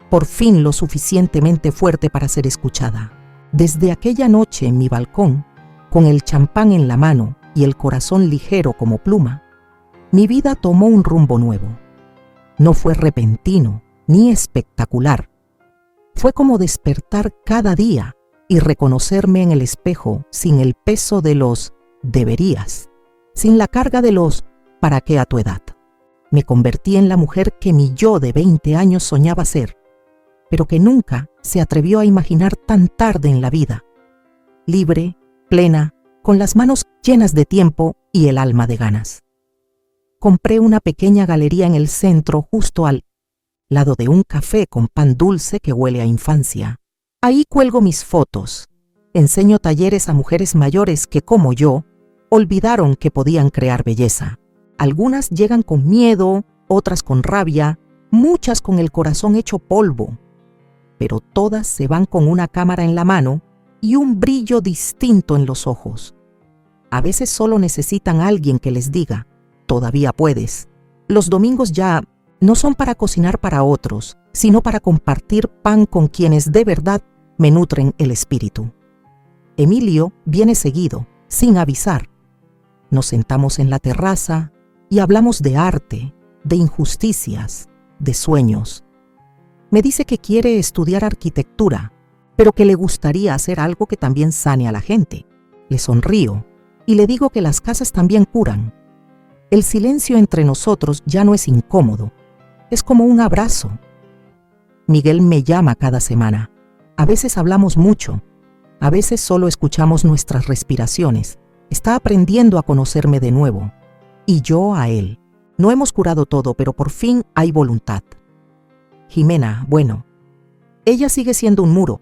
[SPEAKER 1] por fin lo suficientemente fuerte para ser escuchada. Desde aquella noche en mi balcón, con el champán en la mano y el corazón ligero como pluma, mi vida tomó un rumbo nuevo. No fue repentino ni espectacular. Fue como despertar cada día y reconocerme en el espejo sin el peso de los deberías, sin la carga de los ¿para qué a tu edad? Me convertí en la mujer que mi yo de 20 años soñaba ser, pero que nunca se atrevió a imaginar tan tarde en la vida. Libre, plena, con las manos llenas de tiempo y el alma de ganas. Compré una pequeña galería en el centro, justo al lado de un café con pan dulce que huele a infancia. Ahí cuelgo mis fotos. Enseño talleres a mujeres mayores que, como yo, olvidaron que podían crear belleza. Algunas llegan con miedo, otras con rabia, muchas con el corazón hecho polvo. Pero todas se van con una cámara en la mano y un brillo distinto en los ojos. A veces solo necesitan a alguien que les diga, todavía puedes. Los domingos ya no son para cocinar para otros, sino para compartir pan con quienes de verdad me nutren el espíritu. Emilio viene seguido, sin avisar. Nos sentamos en la terraza y hablamos de arte, de injusticias, de sueños. Me dice que quiere estudiar arquitectura, pero que le gustaría hacer algo que también sane a la gente. Le sonrío y le digo que las casas también curan. El silencio entre nosotros ya no es incómodo, es como un abrazo. Miguel me llama cada semana. A veces hablamos mucho, a veces solo escuchamos nuestras respiraciones. Está aprendiendo a conocerme de nuevo, y yo a él. No hemos curado todo, pero por fin hay voluntad. Jimena, bueno, ella sigue siendo un muro,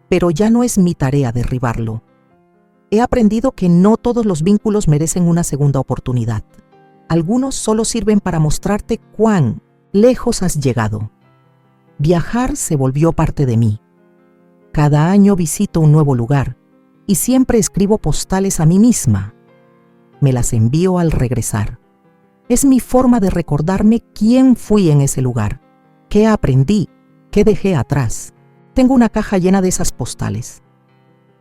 [SPEAKER 1] pero ya no es mi tarea derribarlo. He aprendido que no todos los vínculos merecen una segunda oportunidad. Algunos solo sirven para mostrarte cuán lejos has llegado. Viajar se volvió parte de mí. Cada año visito un nuevo lugar y siempre escribo postales a mí misma. Me las envío al regresar. Es mi forma de recordarme quién fui en ese lugar, qué aprendí, qué dejé atrás. Tengo una caja llena de esas postales.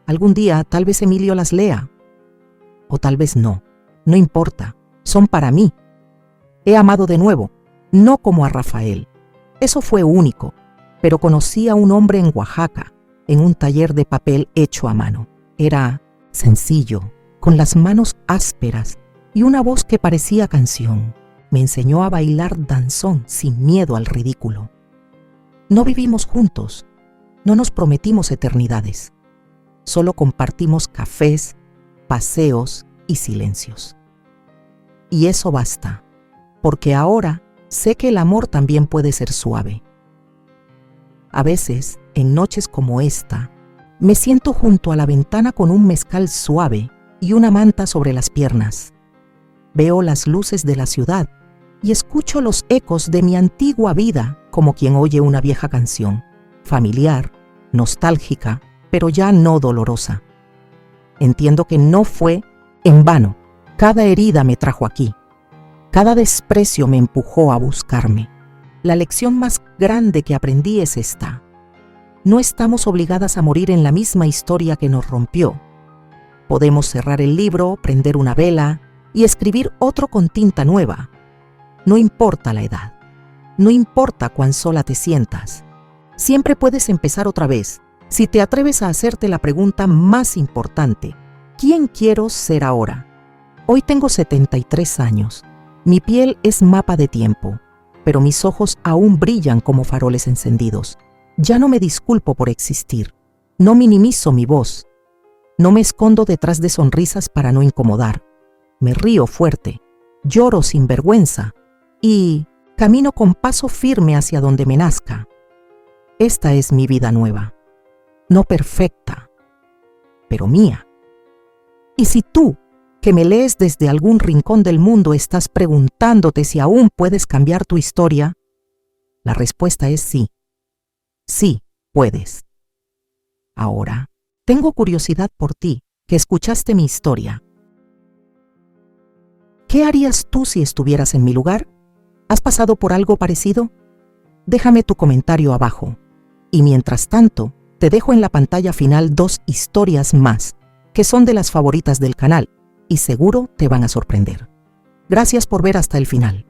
[SPEAKER 1] Algún día tal vez Emilio las lea, o tal vez no. No importa, son para mí. He amado de nuevo, no como a Rafael. Eso fue único, pero conocí a un hombre en Oaxaca, en un taller de papel hecho a mano. Era sencillo, con las manos ásperas y una voz que parecía canción. Me enseñó a bailar danzón sin miedo al ridículo. No vivimos juntos, no nos prometimos eternidades. Solo compartimos cafés, paseos y silencios. Y eso basta, porque ahora sé que el amor también puede ser suave. A veces, en noches como esta, me siento junto a la ventana con un mezcal suave y una manta sobre las piernas. Veo las luces de la ciudad y escucho los ecos de mi antigua vida como quien oye una vieja canción, familiar, nostálgica, pero ya no dolorosa. Entiendo que no fue en vano. Cada herida me trajo aquí. Cada desprecio me empujó a buscarme. La lección más grande que aprendí es esta. No estamos obligadas a morir en la misma historia que nos rompió. Podemos cerrar el libro, prender una vela y escribir otro con tinta nueva. No importa la edad. No importa cuán sola te sientas. Siempre puedes empezar otra vez si te atreves a hacerte la pregunta más importante. ¿Quién quiero ser ahora? Hoy tengo 73 años. Mi piel es mapa de tiempo, pero mis ojos aún brillan como faroles encendidos. Ya no me disculpo por existir. No minimizo mi voz. No me escondo detrás de sonrisas para no incomodar. Me río fuerte, lloro sin vergüenza y camino con paso firme hacia donde me nazca. Esta es mi vida nueva. No perfecta, pero mía. Y si tú, que me lees desde algún rincón del mundo, estás preguntándote si aún puedes cambiar tu historia, la respuesta es sí. Sí, puedes. Ahora, tengo curiosidad por ti, que escuchaste mi historia. ¿Qué harías tú si estuvieras en mi lugar? ¿Has pasado por algo parecido? Déjame tu comentario abajo. Y mientras tanto, te dejo en la pantalla final 2 historias más, que son de las favoritas del canal, y seguro te van a sorprender. Gracias por ver hasta el final.